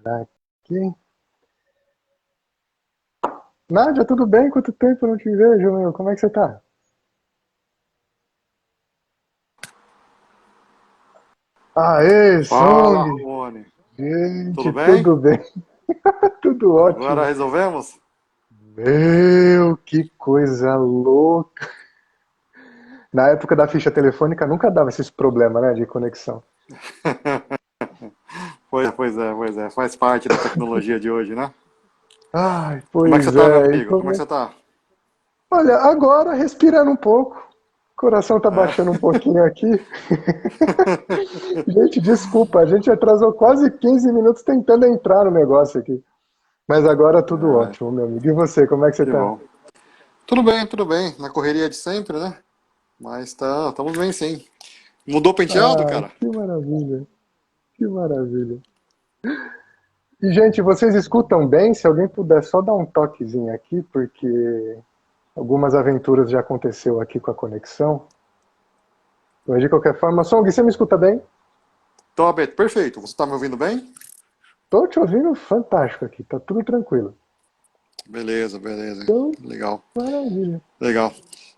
Aqui. Nádia, tudo bem? Quanto tempo eu não te vejo, meu? Como é que você tá? Aê, Fala, Song! Rony. Gente, Tudo bem? tudo bem? Tudo Agora ótimo. resolvemos? Meu, que coisa louca! Na época da ficha telefônica nunca dava esses problemas, né, de conexão. Pois é. Faz parte da tecnologia de hoje, né? Ai, Como é que você pois tá, meu é. amigo? Como é que você tá? Olha, agora respirando um pouco. O coração tá É? baixando um pouquinho aqui. Gente, desculpa, a gente atrasou quase 15 minutos tentando entrar no negócio aqui. Mas agora tudo É, ótimo, meu amigo. E você, como é que você que tá? bom. Tudo bem, tudo bem. Na correria de sempre, né? Mas tá, estamos bem sim. Mudou o penteado, Ah, cara? que maravilha, que maravilha. E, gente, vocês escutam bem? Se alguém puder só dar um toquezinho aqui, porque algumas aventuras já aconteceu aqui com a conexão. Mas, de qualquer forma, Song, você me escuta bem? Tô, Beto, perfeito. Você tá me ouvindo bem? Tô te ouvindo fantástico aqui, tá tudo tranquilo. Beleza, beleza. Então, Legal, maravilha. legal.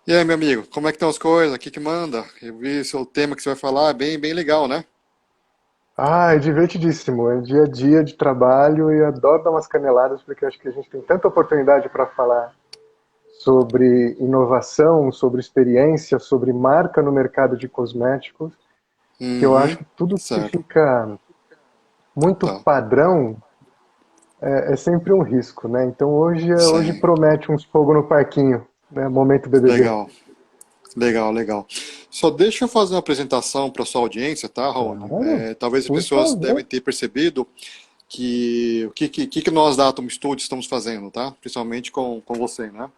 E aí, meu amigo, como é que estão as coisas? O que que manda? Eu vi seu tema que você vai falar, é bem legal, né? Ah, é divertidíssimo. É dia a dia de trabalho e adoro dar umas caneladas, porque acho que a gente tem tanta oportunidade para falar sobre inovação, sobre experiência, sobre marca no mercado de cosméticos, que eu acho Uhum, que tudo que certo. fica muito Tá. padrão é sempre um risco, né? Então hoje Sim. promete uns fogo no parquinho, né? Momento BBB. Legal, legal. Só deixa eu fazer uma apresentação para sua audiência, tá, Raoni? Claro, Talvez as por pessoas devem favor. ter percebido que o que nós da Atom Studio estamos fazendo, tá? Principalmente com você, né?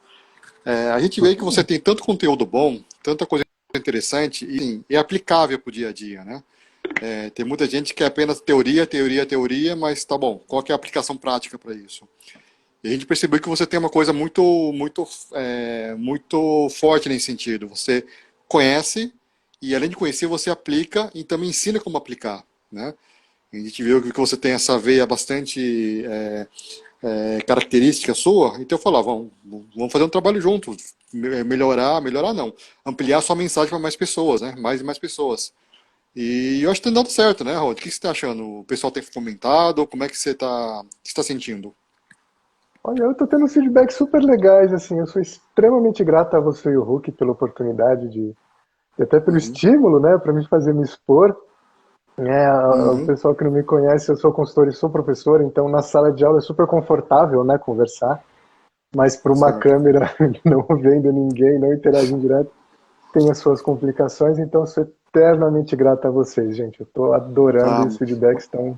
A gente vê que você Uhum. tem tanto conteúdo bom, tanta coisa interessante e sim, é aplicável para o dia a dia, né? Tem muita gente que é apenas teoria, mas tá bom, qual que é a aplicação prática para isso? E a gente percebeu que você tem uma coisa muito forte nesse sentido. Você conhece e, além de conhecer, você aplica e também ensina como aplicar, né? A gente viu que você tem essa veia bastante característica sua, então eu falava, vamos fazer um trabalho junto, melhorar não, ampliar sua mensagem para mais pessoas, né? Mais e mais pessoas. E eu acho que tem dado certo, né, Rod? O que você está achando? O pessoal tem comentado? Como é que você está sentindo? Olha, eu tô tendo feedbacks super legais, assim, eu sou extremamente grato a você e o Hulk pela oportunidade e até pelo Uhum, estímulo, né, para me fazer me expor. O uhum, pessoal que não me conhece, eu sou consultor e sou professor, então na sala de aula é super confortável, né, conversar, mas para uma certo. câmera, não vendo ninguém, não interagindo direto, tem as suas complicações, então sou eternamente grato a vocês, gente. Eu estou adorando e Ah, os feedbacks estão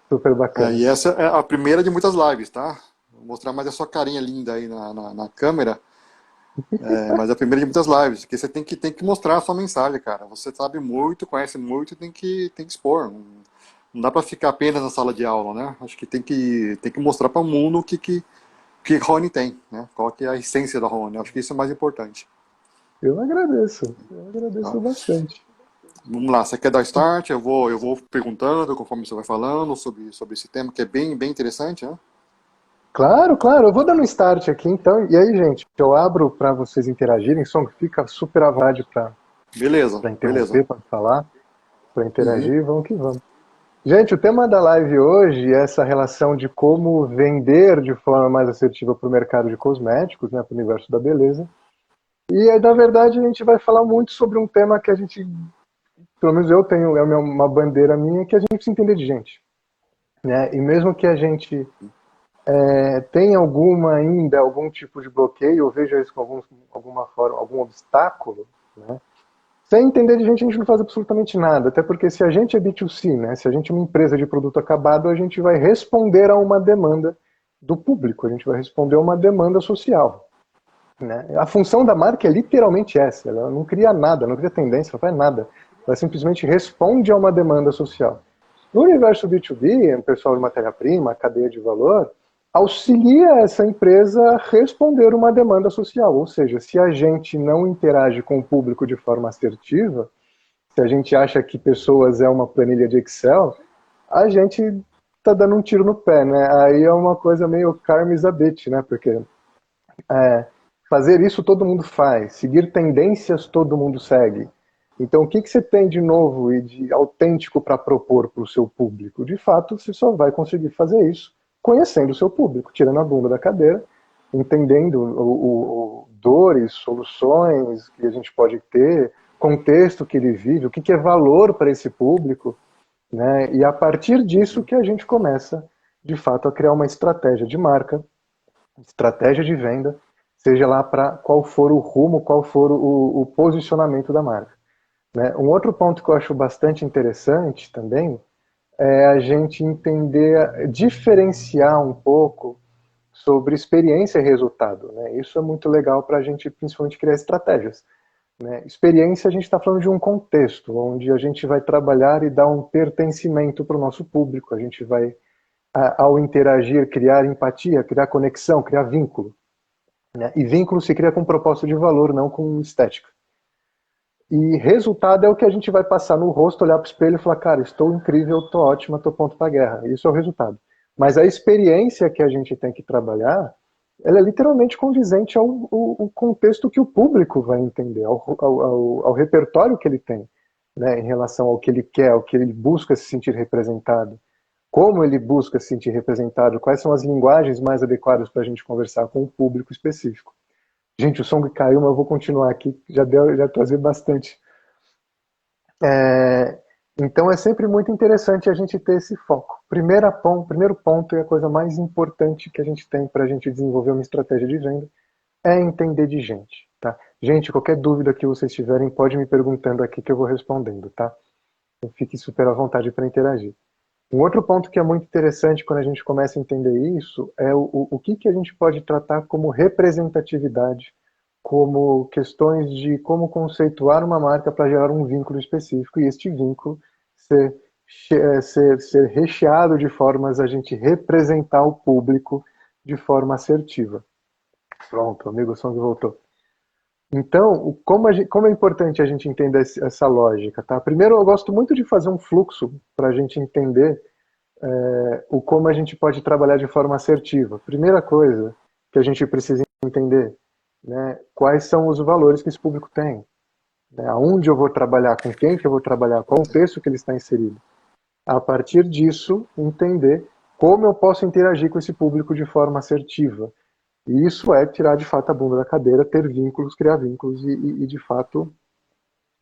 super e bacanas. essa é a primeira de muitas lives, tá? Vou mostrar mais a sua carinha linda aí na câmera. Mas é a primeira de muitas lives, porque você tem que mostrar a sua mensagem, cara. Você sabe muito, conhece muito e tem que expor. Não dá pra ficar apenas na sala de aula, né? Acho que tem que mostrar para o mundo o que Rony tem, né? Qual que é a essência da Rony. Acho que isso é mais importante. Eu Tá? agradeço bastante. Vamos lá, você quer dar start? Eu vou perguntando conforme você vai falando sobre esse tema, que é bem interessante, né? Claro, claro, eu vou dando um start aqui então, e aí, gente, eu abro para vocês interagirem, só fica super à vontade para Beleza. interromper, para falar, para Uhum, interagir, vamos que vamos. Gente, o tema da live hoje é essa relação de como vender de forma mais assertiva para o mercado de cosméticos, né, para o universo da beleza. E aí, na verdade, a gente vai falar muito sobre um tema que a gente, pelo menos eu tenho, uma bandeira minha, que a gente precisa entender de gente. Né? E mesmo que a gente tenha algum tipo de bloqueio, ou veja isso com alguma forma, algum obstáculo, né? Sem entender de gente, a gente não faz absolutamente nada. Até porque se a gente é B2C, né? Se a gente é uma empresa de produto acabado, a gente vai responder a uma demanda do público, a gente vai responder a uma demanda social. Né? A função da marca é literalmente essa, ela não cria nada, não cria tendência, não faz nada. Ela simplesmente responde a uma demanda social. No universo B2B, o pessoal de matéria-prima, cadeia de valor, auxilia essa empresa a responder uma demanda social. Ou seja, se a gente não interage com o público de forma assertiva, se a gente acha que pessoas é uma planilha de Excel, a gente tá dando um tiro no pé, né? Aí é uma coisa meio karma is a bitch, né? Porque é, fazer isso todo mundo faz, seguir tendências todo mundo segue. Então, o que que você tem de novo e de autêntico para propor para o seu público? De fato, você só vai conseguir fazer isso conhecendo o seu público, tirando a bunda da cadeira, entendendo dores, soluções que a gente pode ter, contexto que ele vive, o que que é valor para esse público, né? E a partir disso que a gente começa, de fato, a criar uma estratégia de marca, estratégia de venda, seja lá para qual for o rumo, qual for o posicionamento da marca, né? Um outro ponto que eu acho bastante interessante também é a gente entender, diferenciar um pouco sobre experiência e resultado, né? Isso é muito legal para a gente, principalmente, criar estratégias, né? Experiência, a gente está falando de um contexto, onde a gente vai trabalhar e dar um pertencimento para o nosso público, a gente vai, ao interagir, criar empatia, criar conexão, criar vínculo, né? E vínculo se cria com propósito de valor, não com estética. E resultado é o que a gente vai passar no rosto, olhar para o espelho e falar, cara, estou incrível, estou ótima, estou pronto para a guerra. Isso é o resultado. Mas a experiência que a gente tem que trabalhar, ela é literalmente condizente ao contexto que o público vai entender, ao repertório que ele tem, né, em relação ao que ele quer, ao que ele busca se sentir representado, como ele busca se sentir representado, quais são as linguagens mais adequadas para a gente conversar com um público específico. Gente, o som caiu, mas eu vou continuar aqui, já trazer bastante. É, então é sempre muito interessante a gente ter esse foco. Primeiro ponto e a coisa mais importante que a gente tem para a gente desenvolver uma estratégia de venda é entender de gente. Tá? Gente, qualquer dúvida que vocês tiverem, pode me perguntando aqui que eu vou respondendo. Tá? Então, fique super à vontade para interagir. Um outro ponto que é muito interessante quando a gente começa a entender isso é o que a gente pode tratar como representatividade, como questões de como conceituar uma marca para gerar um vínculo específico e este vínculo ser, ser recheado de formas a gente representar o público de forma assertiva. Pronto, amigo, o som que voltou. Então, como é importante a gente entender essa lógica, tá? Primeiro, eu gosto muito de fazer um fluxo para a gente entender o como a gente pode trabalhar de forma assertiva. Primeira coisa que a gente precisa entender, né, quais são os valores que esse público tem, né, aonde eu vou trabalhar, com quem que eu vou trabalhar, qual o contexto que ele está inserido. A partir disso, entender como eu posso interagir com esse público de forma assertiva. E isso é tirar de fato a bunda da cadeira, ter vínculos, criar vínculos e de fato,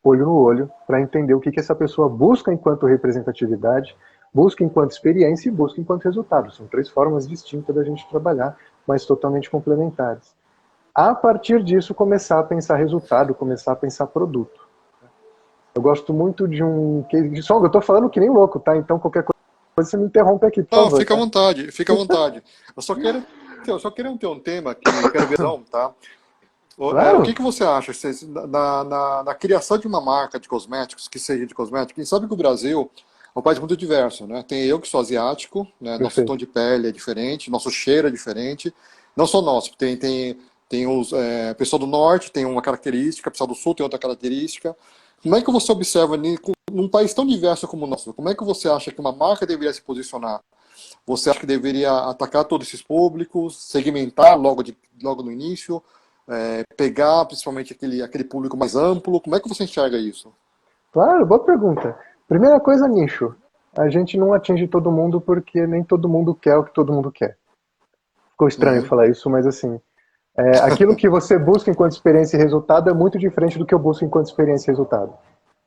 olho no olho, para entender o que essa pessoa busca enquanto representatividade, busca enquanto experiência e busca enquanto resultado. São três formas distintas da gente trabalhar, mas totalmente complementares. A partir disso, começar a pensar resultado, começar a pensar produto. Eu gosto muito de um case de som, eu estou falando que nem louco, tá? Então qualquer coisa você me interrompe aqui, por Não, favor, fica à tá? vontade, fica à vontade. Eu só quero ter um tema que quero ver, não, tá? O que Claro, que você acha na criação de uma marca de cosméticos, que seja de cosméticos? Quem sabe que o Brasil é um país muito diverso, né? Tem eu que sou asiático, né? Nosso tom perfeito. de pele é diferente, nosso cheiro é diferente. Não só nosso, tem os pessoal do norte tem uma característica, pessoal do sul tem outra característica. Como é que você observa num país tão diverso como o nosso? Como é que você acha que uma marca deveria se posicionar? Você acha que deveria atacar todos esses públicos, segmentar logo no início, pegar principalmente aquele público mais amplo? Como é que você enxerga isso? Claro, boa pergunta. Primeira coisa, nicho. A gente não atinge todo mundo porque nem todo mundo quer o que todo mundo quer. Ficou estranho Uhum, falar isso, mas assim, aquilo que você busca enquanto experiência e resultado é muito diferente do que eu busco enquanto experiência e resultado.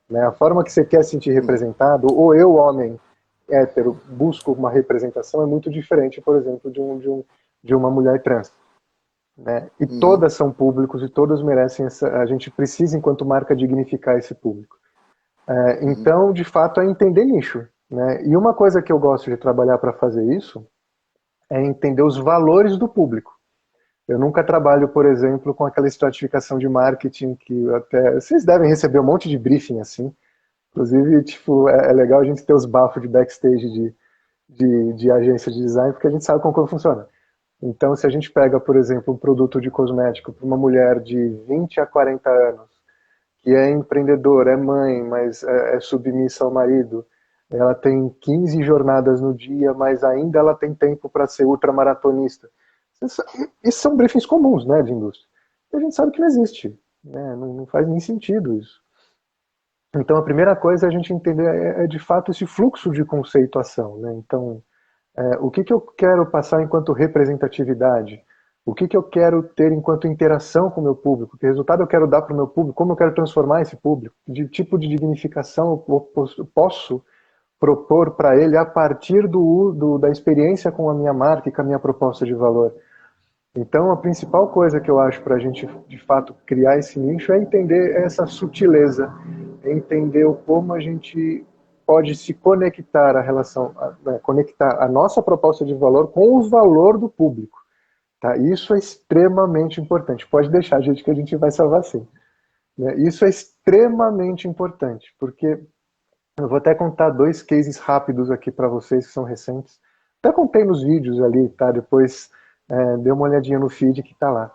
Né? A forma que você quer se sentir uhum, representado, ou eu, homem hétero, busco uma representação é muito diferente, por exemplo, de uma mulher trans. Né? E uhum, todas são públicos e todas merecem a gente precisa, enquanto marca, dignificar esse público. uhum, Então, de fato, é entender nicho. Né? E uma coisa que eu gosto de trabalhar para fazer isso é entender os valores do público. Eu nunca trabalho, por exemplo, com aquela estratificação de marketing que até vocês devem receber um monte de briefing assim. Inclusive, tipo, é legal a gente ter os bafos de backstage de agência de design, porque a gente sabe como funciona. Então, se a gente pega, por exemplo, um produto de cosmético para uma mulher de 20 a 40 anos, que é empreendedora, é mãe, mas é submissa ao marido, ela tem 15 jornadas no dia, mas ainda ela tem tempo para ser ultramaratonista. Esses são briefings comuns, né, de indústria. E a gente sabe que não existe, né, não faz nem sentido isso. Então a primeira coisa é a gente entender de fato esse fluxo de conceituação, né? Então, o que eu quero passar enquanto representatividade? O que eu quero ter enquanto interação com o meu público? Que resultado eu quero dar para o meu público? Como eu quero transformar esse público? Que tipo de dignificação eu posso propor para ele a partir da experiência com a minha marca e com a minha proposta de valor? Então, a principal coisa que eu acho para a gente, de fato, criar esse nicho é entender essa sutileza, é entender como a gente pode se conectar conectar a nossa proposta de valor com o valor do público. Tá? Isso é extremamente importante. Pode deixar, gente, que a gente vai salvar sim. Né? Isso é extremamente importante, porque eu vou até contar 2 cases rápidos aqui para vocês que são recentes. Até contei nos vídeos ali, tá? Depois dê uma olhadinha no feed que está lá.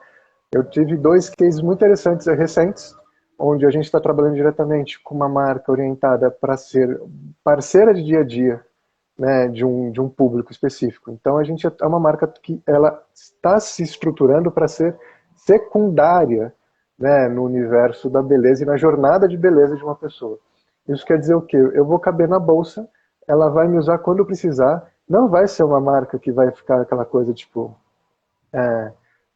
Eu tive 2 cases muito interessantes recentes, onde a gente está trabalhando diretamente com uma marca orientada para ser parceira de dia a dia, né, de um público específico. Então a gente é uma marca que ela está se estruturando para ser secundária, né, no universo da beleza e na jornada de beleza de uma pessoa. Isso quer dizer o quê? Eu vou caber na bolsa, ela vai me usar quando eu precisar, não vai ser uma marca que vai ficar aquela coisa tipo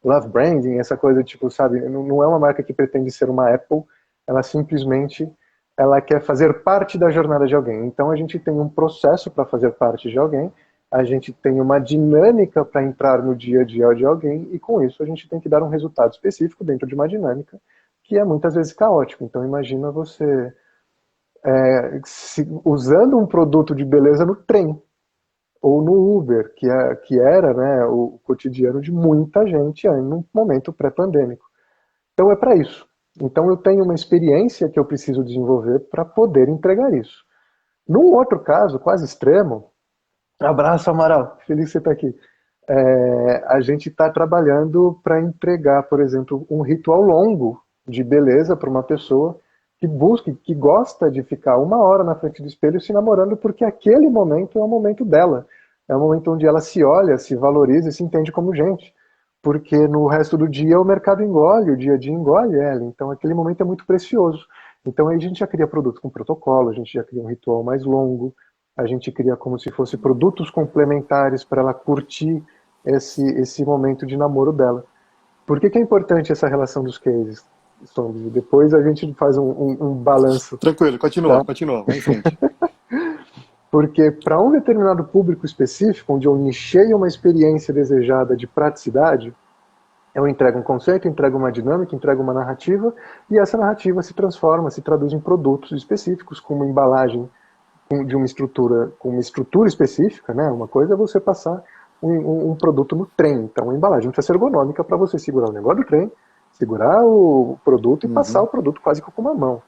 love branding, essa coisa tipo, sabe, não é uma marca que pretende ser uma Apple, ela simplesmente ela quer fazer parte da jornada de alguém. Então a gente tem um processo para fazer parte de alguém, a gente tem uma dinâmica para entrar no dia a dia de alguém, e com isso a gente tem que dar um resultado específico dentro de uma dinâmica que é muitas vezes caótico. Então imagina você usando um produto de beleza no trem, ou no Uber, que era, né, o cotidiano de muita gente num momento pré-pandêmico. Então é para isso. Então eu tenho uma experiência que eu preciso desenvolver para poder entregar isso. Num outro caso, quase extremo, abraço Amaral, feliz que você está aqui. A gente está trabalhando para entregar, por exemplo, um ritual longo de beleza para uma pessoa que busca, que gosta de ficar 1 hora na frente do espelho se namorando, porque aquele momento é o momento dela. É o momento onde ela se olha, se valoriza e se entende como gente. Porque no resto do dia o mercado engole, o dia a dia engole ela. Então aquele momento é muito precioso. Então aí a gente já cria produto com protocolo, a gente já cria um ritual mais longo, a gente cria como se fosse produtos complementares para ela curtir esse momento de namoro dela. Por que é importante essa relação dos cases? Depois a gente faz um balanço. Tranquilo, Tá? continua, vai em frente. Porque para um determinado público específico, onde eu nichei uma experiência desejada de praticidade, eu entrego um conceito, entrego uma dinâmica, entrego uma narrativa, e essa narrativa se transforma, se traduz em produtos específicos, com uma embalagem de uma estrutura, com uma estrutura específica, né? Uma coisa é você passar um produto no trem, então a embalagem precisa ser ergonômica para você segurar o negócio do trem, segurar o produto e passar o produto quase que com uma mão.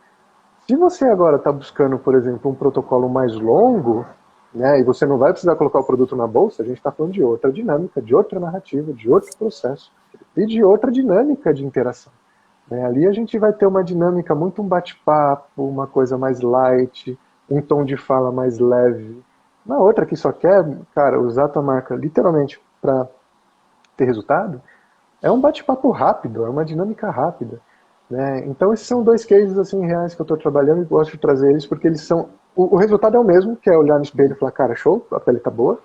Se você agora está buscando, por exemplo, um protocolo mais longo, né, e você não vai precisar colocar o produto na bolsa, a gente está falando de outra dinâmica, de outra narrativa, de outro processo e de outra dinâmica de interação. Ali a gente vai ter uma dinâmica muito um bate-papo, uma coisa mais light, um tom de fala mais leve. Na outra que só quer, cara, usar a tua marca literalmente para ter resultado, é um bate-papo rápido, é uma dinâmica rápida. Né? Então esses são 2 cases assim, reais que eu estou trabalhando e gosto de trazer eles porque eles são... O resultado é o mesmo, que é olhar no espelho e falar, cara, show, a pele tá boa,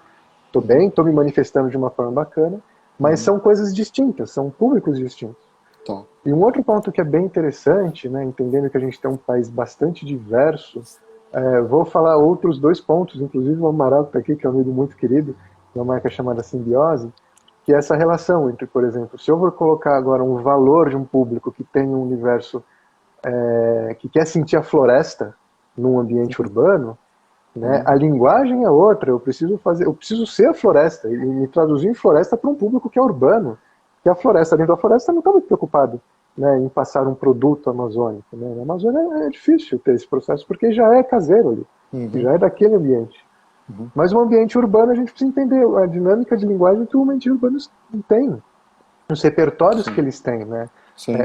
tô bem, tô me manifestando de uma forma bacana, mas são coisas distintas, são públicos distintos. Tá. E um outro ponto que é bem interessante, né, entendendo que a gente tem um país bastante diverso, vou falar outros 2 pontos, inclusive o Amaral que está aqui, que é um amigo muito querido, uma marca chamada Simbiose, que é essa relação entre, por exemplo, se eu vou colocar agora um valor de um público que tem um universo que quer sentir a floresta num ambiente urbano, né, a linguagem é outra, eu preciso ser a floresta e me traduzir em floresta para um público que é urbano, que a floresta, dentro da floresta, não está muito preocupado, né, em passar um produto amazônico. Né? Na Amazônia é difícil ter esse processo porque já é caseiro ali, já é daquele ambiente. Mas o ambiente urbano a gente precisa entender a dinâmica de linguagem que o ambiente urbano tem, os repertórios que eles têm, né?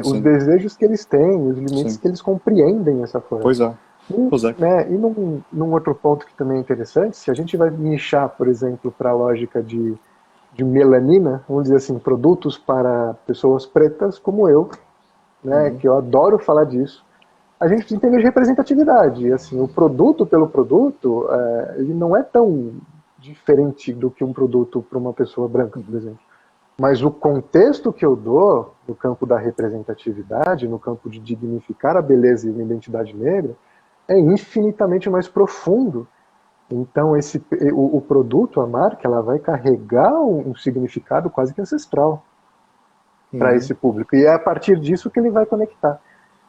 Os desejos que eles têm, os limites que eles compreendem essa floresta. Pois é. E, Pois é. né, e num outro ponto que também é interessante, se a gente vai nichar, por exemplo, para a lógica de melanina, vamos dizer assim, produtos para pessoas pretas como eu, né, Uhum. que eu adoro falar disso, a gente precisa entender de representatividade. Assim, o produto pelo produto, ele não é tão diferente do que um produto para uma pessoa branca, por Uhum. exemplo. Mas o contexto que eu dou no campo da representatividade, no campo de dignificar a beleza e uma identidade negra, é infinitamente mais profundo. Então, o produto, a marca, ela vai carregar um significado quase que ancestral para Uhum. esse público. E é a partir disso que ele vai conectar.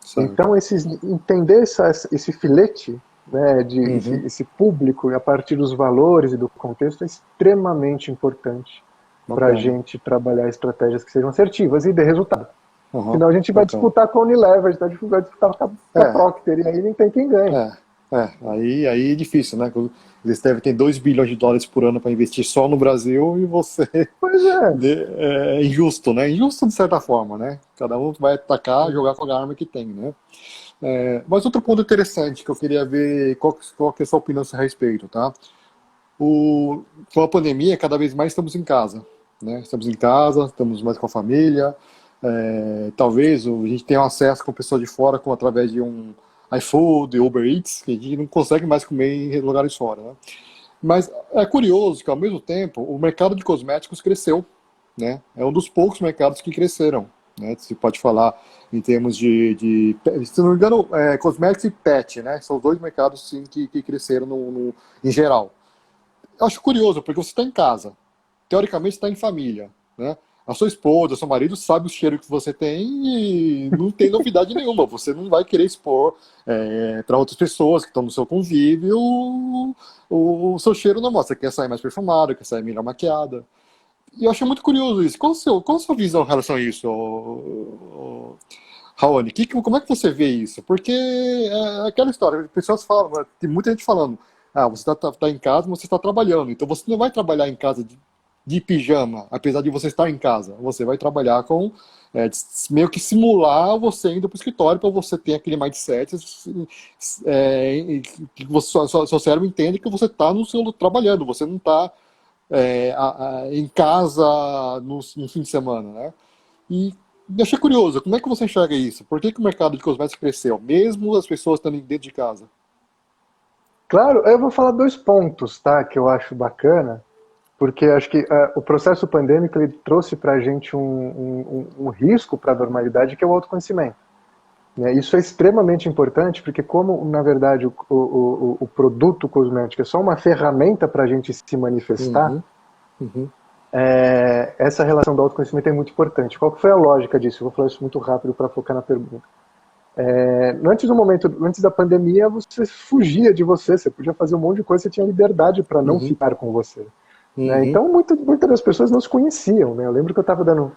Certo. Então, entender esse filete, né, Uhum. esse público, a partir dos valores e do contexto, é extremamente importante para a Bacana. gente trabalhar estratégias que sejam assertivas e dê resultado. Uhum. Senão a gente vai Bacana. disputar com a Unilever, a gente vai disputar com a É, Procter, e aí nem tem quem ganhe. aí é difícil, né? Eles devem ter 2 bilhões de dólares por ano para investir só no Brasil e você Pois é. é injusto, né? Injusto de certa forma, né? Cada um vai atacar, jogar com a arma que tem, né? Mas outro ponto interessante que eu queria ver qual que é a sua opinião a respeito, tá? Com a pandemia, cada vez mais estamos em casa, né? Estamos em casa, estamos mais com a família. Talvez a gente tenha acesso com pessoas de fora através de um iFood, Uber Eats, que a gente não consegue mais comer em lugares fora, né? Mas é curioso que, ao mesmo tempo, o mercado de cosméticos cresceu, né? É um dos poucos mercados que cresceram, né? Se pode falar em termos se não me engano, cosméticos e pet, né? São os dois mercados, sim, que cresceram em geral. Eu acho curioso, porque você está em casa, teoricamente está em família, né? A sua esposa, seu marido sabe o cheiro que você tem e não tem novidade nenhuma. Você não vai querer expor para outras pessoas que estão no seu convívio o seu cheiro normal. Você quer sair mais perfumada, quer sair melhor maquiada. E eu acho muito curioso isso. Qual a sua visão em relação a isso, Raoni? Como é que você vê isso? Porque é aquela história, as pessoas falam, né, tem muita gente falando, você está em casa, mas você está trabalhando, então você não vai trabalhar em casa de pijama, apesar de você estar em casa. Você vai trabalhar meio que simular você indo para o escritório para você ter aquele mindset que seu cérebro entende que você está no seu trabalhando, você não está em casa no fim de semana, né? E me achei curioso, como é que você enxerga isso? Por que o mercado de cosméticos cresceu, mesmo as pessoas estando dentro de casa? Claro, eu vou falar dois pontos, tá, que eu acho bacana, porque acho que o processo pandêmico ele trouxe para a gente um risco para a normalidade, que é o autoconhecimento. Né? Isso é extremamente importante, porque como, na verdade, o produto cosmético é só uma ferramenta para a gente se manifestar, Uhum, uhum, essa relação do autoconhecimento é muito importante. Qual que foi a lógica disso? Eu vou falar isso muito rápido para focar na pergunta. Antes da pandemia, você fugia de você, você podia fazer um monte de coisa, você tinha liberdade para não uhum, ficar com você. Né? uhum, Então, muitas das pessoas não se conheciam. Né? Eu lembro que eu estava dando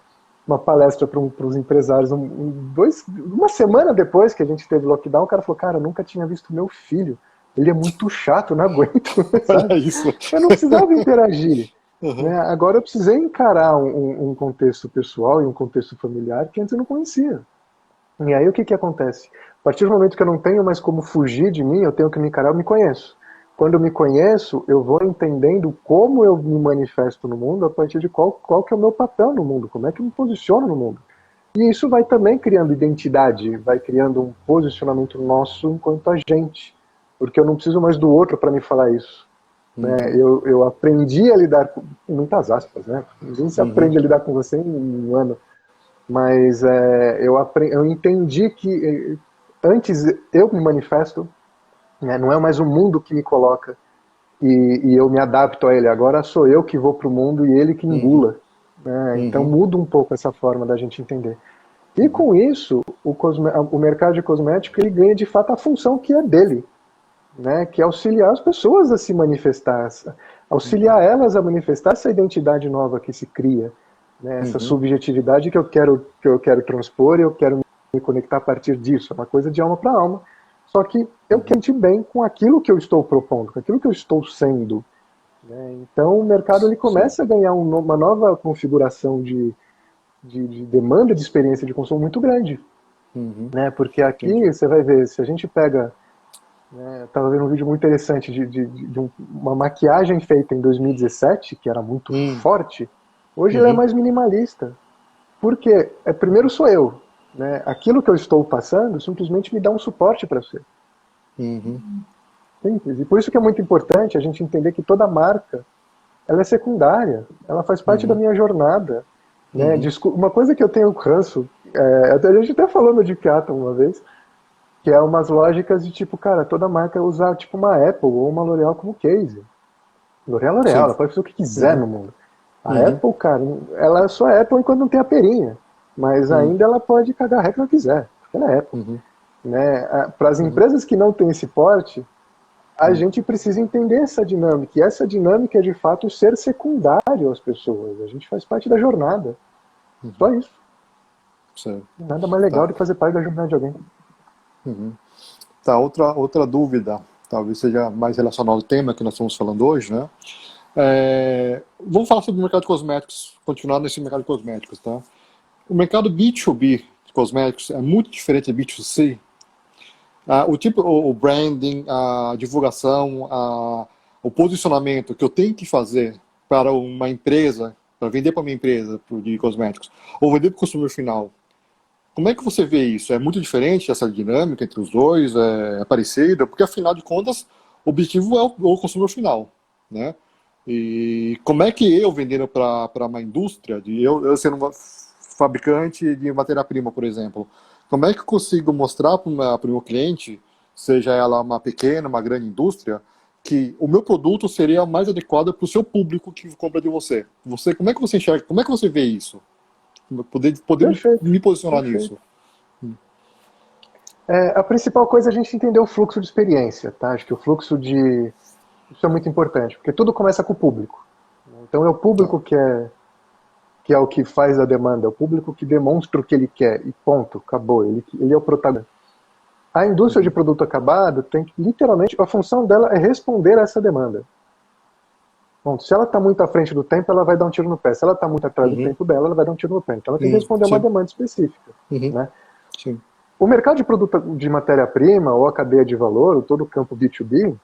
uma palestra para os empresários uma semana depois que a gente teve lockdown, o cara falou, cara, eu nunca tinha visto meu filho. Ele é muito chato, eu não aguento, sabe? olha isso. Eu não precisava interagir. Uhum, Né? Agora eu precisei encarar um contexto pessoal e um contexto familiar que antes eu não conhecia. E aí o que acontece? A partir do momento que eu não tenho mais como fugir de mim, eu tenho que me encarar, eu me conheço. Quando eu me conheço, eu vou entendendo como eu me manifesto no mundo a partir de qual que é o meu papel no mundo, como é que eu me posiciono no mundo. E isso vai também criando identidade, vai criando um posicionamento nosso enquanto agente. Porque eu não preciso mais do outro para me falar isso. Né? uhum, Eu aprendi a lidar com muitas aspas, né? Ninguém se uhum, aprende a lidar com você em um ano. Mas eu entendi que antes eu me manifesto, né? Não é mais o mundo que me coloca e eu me adapto a ele. Agora sou eu que vou para o mundo e ele que uhum, engula. Né? Então uhum, muda um pouco essa forma da gente entender. E uhum. com isso, o mercado de cosmético ele ganha de fato a função que é dele, né? Que é auxiliar as pessoas a se manifestar, auxiliar elas a manifestar essa identidade nova que se cria, né? Essa Uhum, subjetividade que eu quero transpor e eu quero me conectar a partir disso. É uma coisa de alma para alma. Só que eu uhum. quero sentir bem com aquilo que eu estou propondo, com aquilo que eu estou sendo. Né? Então o mercado ele Sim. começa a ganhar uma nova configuração de demanda de experiência de consumo muito grande. Uhum, Né? Porque aqui entendi. você vai ver, se a gente pega né? Eu estava vendo um vídeo muito interessante uma maquiagem feita em 2017, que era muito Hum, forte. Hoje ela é uhum, mais minimalista. Porque, primeiro sou eu, né? Aquilo que eu estou passando simplesmente me dá um suporte para ser. uhum, Simples. E por isso que é muito importante a gente entender que toda marca, ela é secundária, ela faz parte da uhum, minha jornada, né? uhum, Uma coisa que eu tenho ranço, a gente até falou no Deep Atom uma vez, que é umas lógicas de tipo, cara, toda marca usar tipo uma Apple ou uma L'Oréal como case. L'Oréal é L'Oréal, sim, ela pode fazer o que quiser uhum, no mundo. A uhum, Apple, cara, ela é só Apple enquanto não tem a perinha. Mas uhum, ainda ela pode cagar a regra que ela quiser, porque ela é Apple. uhum, Né? Para as uhum, empresas que não têm esse porte, a uhum, gente precisa entender essa dinâmica. E essa dinâmica é de fato ser secundário às pessoas. A gente faz parte da jornada. uhum, Só isso. certo. Nada mais legal Tá. do que fazer parte da jornada de alguém. Uhum. Tá, outra dúvida, talvez seja mais relacionada ao tema que nós estamos falando hoje, né? Vamos falar sobre o mercado de cosméticos, continuar nesse mercado de cosméticos, tá? O mercado B2B de cosméticos é muito diferente do B2C. O branding, a divulgação, o posicionamento que eu tenho que fazer para uma empresa, para vender para uma empresa de cosméticos, ou vender para o consumidor final. Como é que você vê isso? É muito diferente essa dinâmica entre os dois? É parecida? Porque, afinal de contas, o objetivo é o consumidor final, né? E como é que eu, vendendo para uma indústria, eu sendo uma fabricante de matéria-prima, por exemplo, como é que eu consigo mostrar para o meu cliente, seja ela uma pequena, uma grande indústria, que o meu produto seria mais adequado para o seu público que compra de você? Como é que você enxerga, como é que você vê isso? Poder Perfeito. me posicionar nisso. Perfeito. A principal coisa é a gente entender o fluxo de experiência, tá? Acho que o fluxo de. Isso é muito importante, porque tudo começa com o público. Então é o Tá. público que é o que faz a demanda, é o público que demonstra o que ele quer, e ponto, acabou. Ele é o protagonista. A indústria de Uhum. produto acabado tem que, literalmente, a função dela é responder a essa demanda. Bom, se ela está muito à frente do tempo, ela vai dar um tiro no pé. Se ela está muito atrás do Uhum. tempo dela, ela vai dar um tiro no pé. Então ela tem que responder a uma Sim. demanda específica. Uhum. Né? Sim. O mercado de produto de matéria-prima, ou a cadeia de valor, ou todo o campo B2B,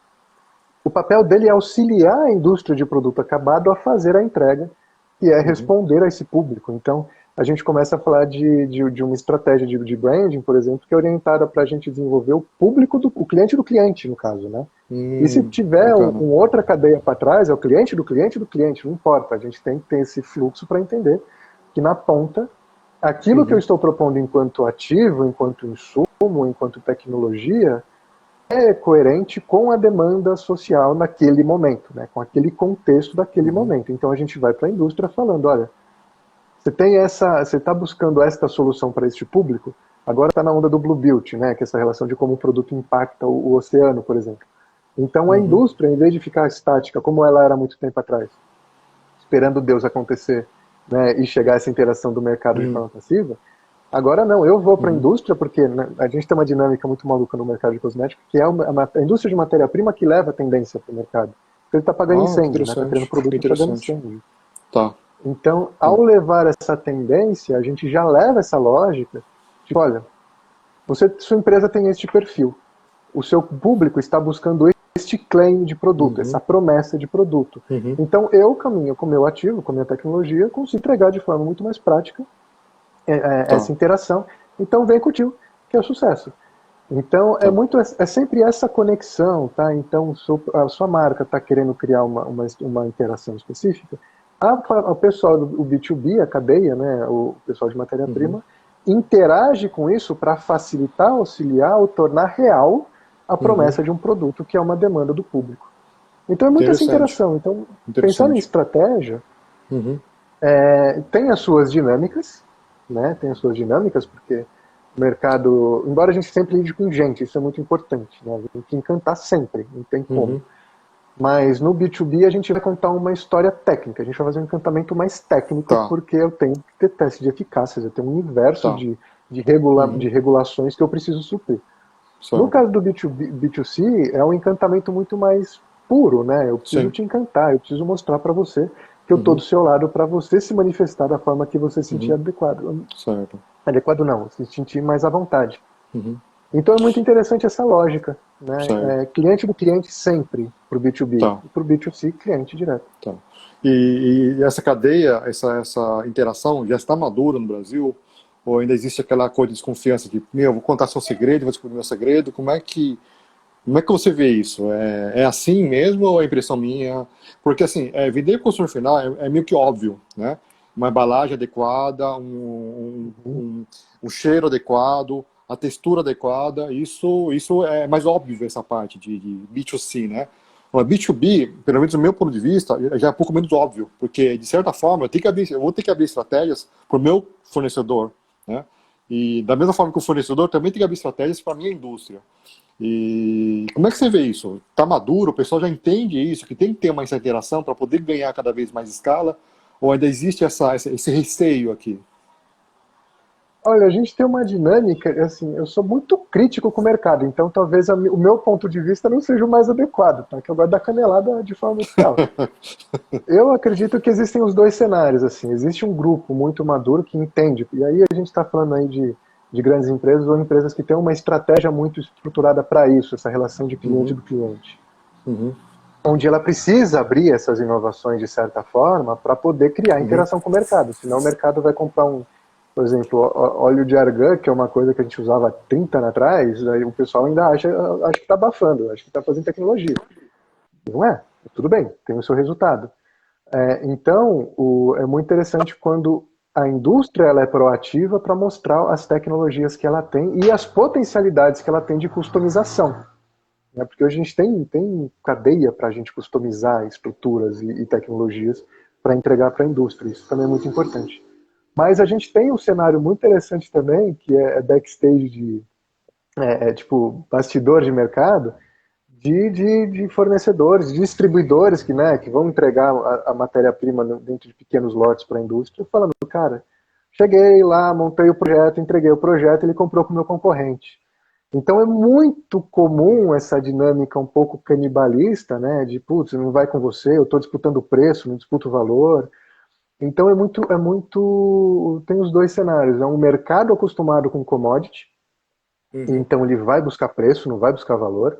o papel dele é auxiliar a indústria de produto acabado a fazer a entrega, que é Uhum. responder a esse público. Então, a gente começa a falar de uma estratégia de branding, por exemplo, que é orientada para a gente desenvolver o público, o cliente do cliente, no caso. Né? E se tiver Bacana. outra cadeia para trás, é o cliente do cliente do cliente, não importa. A gente tem que ter esse fluxo para entender que na ponta, aquilo que eu Uhum. estou propondo enquanto ativo, enquanto insumo, enquanto tecnologia, é coerente com a demanda social naquele momento, né? Com aquele contexto daquele Uhum. momento. Então a gente vai para a indústria falando, olha, você está buscando esta solução para este público, agora está na onda do Blue Build, né? Que é essa relação de como o produto impacta o oceano, por exemplo. Então a Uhum. indústria, em vez de ficar estática, como ela era há muito tempo atrás, esperando Deus acontecer, né, e chegar essa interação do mercado de Uhum. forma passiva, agora não, eu vou para a Uhum. indústria, porque né, a gente tem uma dinâmica muito maluca no mercado de cosméticos, que é a indústria de matéria-prima que leva a tendência para o mercado. Porque ele está pagando Ah, que incêndio, né? Está criando interessante. Que produto pagando interessante. incêndio. Tá. Então, Tá. ao levar essa tendência, a gente já leva essa lógica de, olha, sua empresa tem este perfil. O seu público está buscando este claim de produto, essa Uhum. promessa de produto. Uhum. Então, eu caminho com o meu ativo, com a minha tecnologia, consigo entregar de forma muito mais prática Tá. essa interação. Então, vem com o tio, que é o sucesso. Então, Tá. é sempre essa conexão, tá? Então, a sua marca está querendo criar uma interação específica, o pessoal do B2B, a cadeia, né, o pessoal de Uhum. matéria-prima, interage com isso para facilitar, auxiliar ou tornar real a Uhum. promessa de um produto que é uma demanda do público. Então, é muito essa Interessante. interação. Então, pensando em Interessante. estratégia, Uhum. tem as suas dinâmicas, né? Tem as suas dinâmicas, porque o mercado, embora a gente sempre lide com gente, isso é muito importante, né? Tem que encantar sempre, não tem como. Uhum. Mas no B2B a gente vai contar uma história técnica, a gente vai fazer um encantamento mais técnico, Tá. porque eu tenho que ter teste de eficácia, eu tenho um universo Tá. de Uhum. regulações que eu preciso suprir. No Certo. caso do B2B, B2C, é um encantamento muito mais puro, né? Eu preciso Sim. te encantar, eu preciso mostrar para você que eu estou do Uhum. seu lado para você se manifestar da forma que você sentir Uhum. adequado. Certo. Adequado não, se sentir mais à vontade. Uhum. Então é muito interessante essa lógica, né? Certo. Cliente do cliente sempre para o B2B, Tá, e para o B2C, cliente direto. tá. E essa cadeia, essa interação já está madura no Brasil? Ou ainda existe aquela coisa de desconfiança de, meu, vou contar seu segredo, vou descobrir meu segredo? Como é que você vê isso? É assim mesmo ou é impressão minha? Porque, assim, vender para o consumidor final é meio que óbvio, né? Uma embalagem adequada, Uhum. um cheiro adequado, a textura adequada, isso é mais óbvio essa parte de B2C, né? Agora, B2B, pelo menos do meu ponto de vista, já é um pouco menos óbvio, porque, de certa forma, eu vou ter que abrir estratégias para o meu fornecedor, né? E da mesma forma que o fornecedor também tem que abrir estratégias para a minha indústria. E como é que você vê isso? Está maduro? O pessoal já entende isso, que tem que ter essa interação para poder ganhar cada vez mais escala? Ou ainda existe esse receio aqui? Olha, a gente tem uma dinâmica, assim, eu sou muito crítico com o mercado, então talvez o meu ponto de vista não seja o mais adequado, tá? Que eu gosto da canelada de forma muito alta. Eu acredito que existem os dois cenários, assim, existe um grupo muito maduro que entende, e aí a gente está falando aí de grandes empresas ou empresas que têm uma estratégia muito estruturada para isso, essa relação de cliente Uhum, do cliente, uhum, onde ela precisa abrir essas inovações de certa forma para poder criar uhum. interação com o mercado, senão o mercado vai comprar por exemplo, óleo de argan, que é uma coisa que a gente usava há 30 anos atrás, aí o pessoal ainda acha que está abafando, acha que está fazendo tecnologia. Não é, tudo bem, tem o seu resultado. Então, é muito interessante quando a indústria ela é proativa para mostrar as tecnologias que ela tem e as potencialidades que ela tem de customização. Né? Porque hoje a gente tem cadeia para a gente customizar estruturas e tecnologias para entregar para a indústria. Isso também é muito importante. Mas a gente tem um cenário muito interessante também, que é backstage tipo bastidor de mercado, de fornecedores, de distribuidores que vão entregar a matéria-prima dentro de pequenos lotes para a indústria, falando, cara, cheguei lá, montei o projeto, entreguei o projeto, ele comprou com o meu concorrente. Então é muito comum essa dinâmica um pouco canibalista, né? De putz, não vai com você, eu estou disputando o preço, não disputo o valor. Então tem os dois cenários. É um mercado acostumado com commodity, Uhum, então ele vai buscar preço, não vai buscar valor.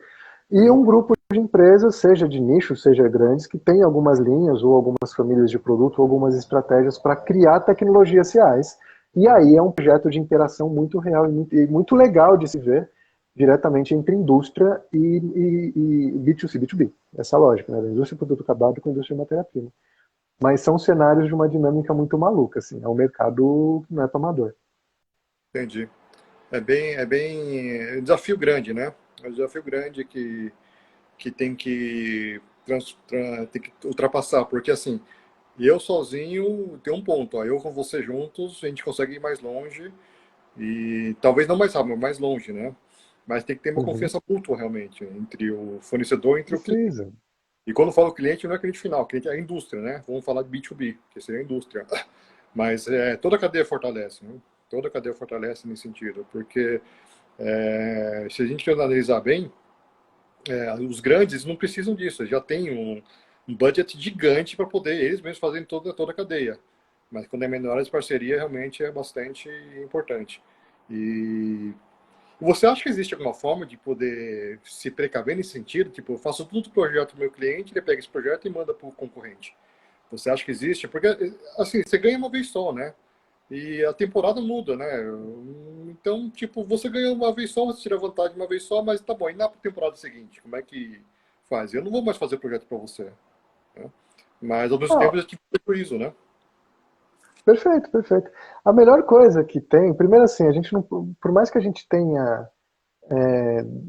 E uhum. um grupo de empresas, seja de nicho, seja grandes, que tem algumas linhas ou algumas famílias de produto, ou algumas estratégias para criar tecnologias reais. E aí é um projeto de interação muito real e muito legal de se ver diretamente entre indústria e B2C, B2B. Essa lógica, né? Da indústria de produto acabado com a indústria de matéria-prima. Mas são cenários de uma dinâmica muito maluca, assim. É um mercado que não é tomador. Entendi. É um desafio grande, né? É um desafio grande que tem que ultrapassar, porque assim, eu sozinho tem um ponto, ó, eu com você juntos, a gente consegue ir mais longe e talvez não mais rápido, mas mais longe, né? Mas tem que ter uma Uhum. confiança mútua realmente entre o fornecedor e entre o cliente. Precisa. E quando eu falo cliente, não é cliente final, cliente é a indústria, né? Vamos falar de B2B, que seria a indústria. Mas toda a cadeia fortalece, né? Toda a cadeia fortalece nesse sentido, porque se a gente analisar bem, os grandes não precisam disso, eles já têm um budget gigante para poder eles mesmos fazerem toda a cadeia. Mas quando é menor, a parceria realmente é bastante importante. E você acha que existe alguma forma de poder se precaver nesse sentido? Tipo, eu faço tudo projeto do meu cliente, ele pega esse projeto e manda para o concorrente. Você acha que existe? Porque, assim, você ganha uma vez só, né? E a temporada muda, né? Então, tipo, você ganha uma vez só, você tira vantagem uma vez só, mas tá bom, e na temporada seguinte, como é que faz? Eu não vou mais fazer projeto para você, né? Mas ao mesmo tempo Ah, eu tive prejuízo, né? perfeito, perfeito. A melhor coisa que tem, primeiro assim, a gente não, por mais que a gente tenha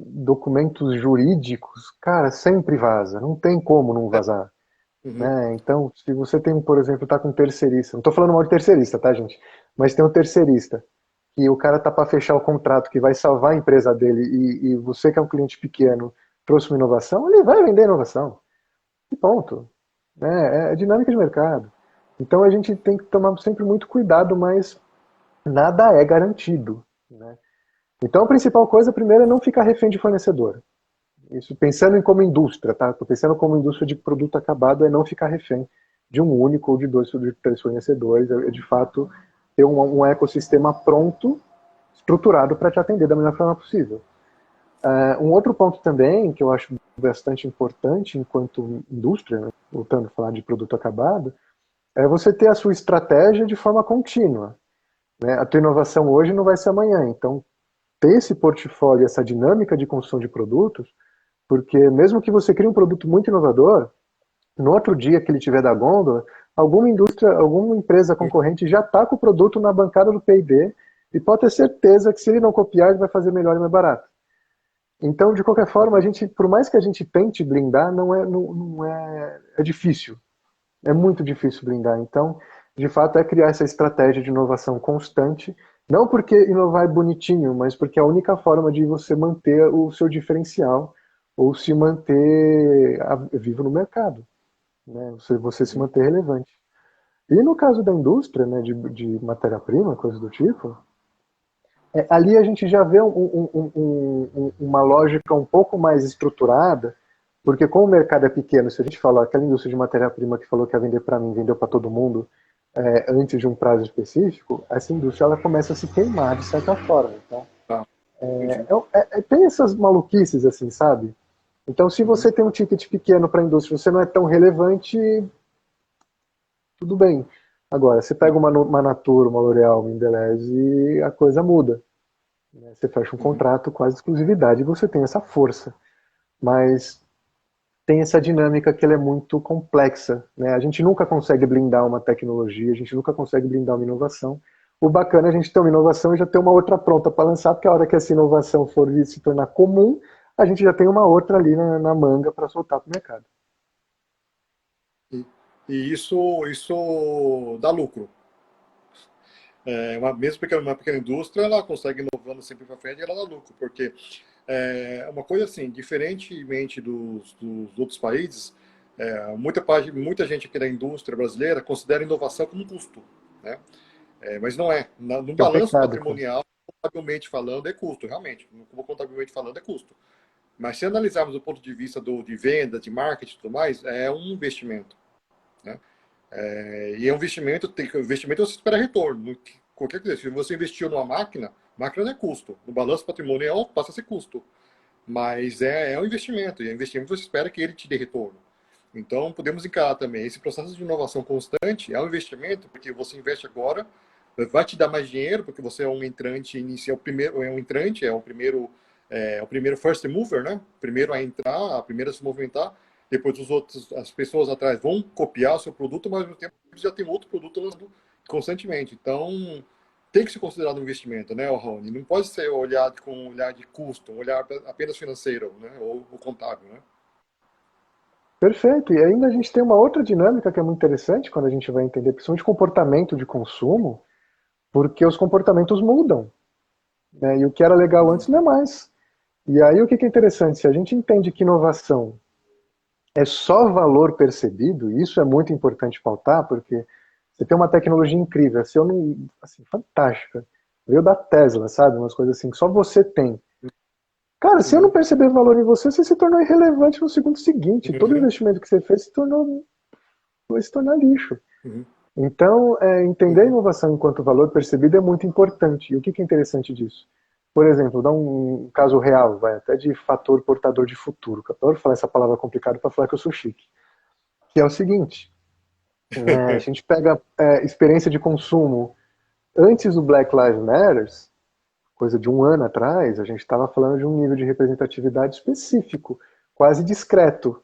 documentos jurídicos, cara, sempre vaza, não tem como não vazar, Uhum, né? Então, se você tem, por exemplo, tá com um terceirista, não tô falando mal de terceirista, tá, gente? Mas tem um terceirista que o cara tá para fechar o contrato que vai salvar a empresa dele e você que é um cliente pequeno trouxe uma inovação, ele vai vender a inovação. E ponto. Né? É dinâmica de mercado. Então a gente tem que tomar sempre muito cuidado, mas nada é garantido. Né? Então a principal coisa, primeiro, é não ficar refém de fornecedor. Isso pensando em como indústria, tá? Pensando como indústria de produto acabado, é não ficar refém de um único ou de dois, de três fornecedores. É de fato ter um ecossistema pronto estruturado para te atender da melhor forma possível. Um outro ponto também, que eu acho bastante importante enquanto indústria, né, voltando a falar de produto acabado, é você ter a sua estratégia de forma contínua. Né? A tua inovação hoje não vai ser amanhã, então ter esse portfólio, essa dinâmica de construção de produtos, porque mesmo que você crie um produto muito inovador, no outro dia que ele tiver da gôndola, alguma indústria, alguma empresa concorrente já está com o produto na bancada do P&D e pode ter certeza que se ele não copiar, ele vai fazer melhor e mais barato. Então, de qualquer forma, a gente, por mais que a gente tente blindar, é difícil. É muito difícil blindar. Então, de fato, é criar essa estratégia de inovação constante, não porque inovar é bonitinho, mas porque é a única forma de você manter o seu diferencial ou se manter vivo no mercado, né? Você se manter relevante. E no caso da indústria, né, de matéria-prima, coisa do tipo, ali a gente já vê uma lógica um pouco mais estruturada, porque como o mercado é pequeno, se a gente falar aquela indústria de matéria-prima que falou que ia vender para mim, vendeu para todo mundo antes de um prazo específico, essa indústria ela começa a se queimar de certa forma. Tá? Tá, entendi. Tem essas maluquices assim, sabe? Então, se Uhum. você tem um ticket pequeno para a indústria, você não é tão relevante, tudo bem. Agora, você pega uma Natura, uma L'Oréal, uma Indelez e a coisa muda. Né? Você fecha um Uhum. contrato quase exclusividade e você tem essa força. Mas tem essa dinâmica que ela é muito complexa. Né? A gente nunca consegue blindar uma tecnologia, a gente nunca consegue blindar uma inovação. O bacana é a gente ter uma inovação e já ter uma outra pronta para lançar, porque a hora que essa inovação for se tornar comum, a gente já tem uma outra ali na manga para soltar para o mercado. E, e isso dá lucro. Mesmo porque uma pequena indústria, ela consegue inovando sempre para frente e ela dá lucro, porque uma coisa assim, diferentemente dos outros países, muita gente aqui da indústria brasileira considera inovação como um custo, né? Mas não é. No Que é um balanço pecado, cara. patrimonial, contabilmente falando, é custo, realmente. Contabilmente falando, é custo. Mas se analisarmos do ponto de vista de venda, de marketing e tudo mais, é um investimento, né? E é um investimento você espera retorno. Qualquer coisa, se você investiu numa máquina, máquina não é custo. No balanço patrimonial passa a ser custo. Mas é um investimento, e é um investimento você espera que ele te dê retorno. Então, podemos encarar também esse processo de inovação constante, é um investimento, porque você investe agora, vai te dar mais dinheiro, porque você é um entrante inicial, é o primeiro first mover, né? Primeiro a entrar, a primeira a se movimentar, depois as pessoas atrás vão copiar o seu produto, mas ao mesmo tempo já tem outro produto lançando constantemente. Então, tem que ser considerado um investimento, né, Rony? Não pode ser olhado com um olhar de custo, um olhar apenas financeiro, né, ou contábil, né? Perfeito. E ainda a gente tem uma outra dinâmica que é muito interessante quando a gente vai entender, principalmente comportamento de consumo, porque os comportamentos mudam. Né? E o que era legal antes não é mais. E aí o que é interessante? Se a gente entende que inovação é só valor percebido, e isso é muito importante pautar, porque você tem uma tecnologia incrível, se eu não, assim, fantástica, veio da Tesla, sabe? Umas coisas assim que só você tem. Cara, se eu não Uhum. perceber valor em você, você se tornou irrelevante no segundo seguinte. Todo Uhum. investimento que você fez vai se tornar lixo. Uhum. Então, entender a Uhum. inovação enquanto valor percebido é muito importante. E o que é interessante disso? Por exemplo, dar um caso real, vai até de fator portador de futuro, que eu adoro falar essa palavra complicada para falar que eu sou chique. Que é o seguinte, né, a gente pega experiência de consumo antes do Black Lives Matter, coisa de um ano atrás, a gente estava falando de um nível de representatividade específico, quase discreto.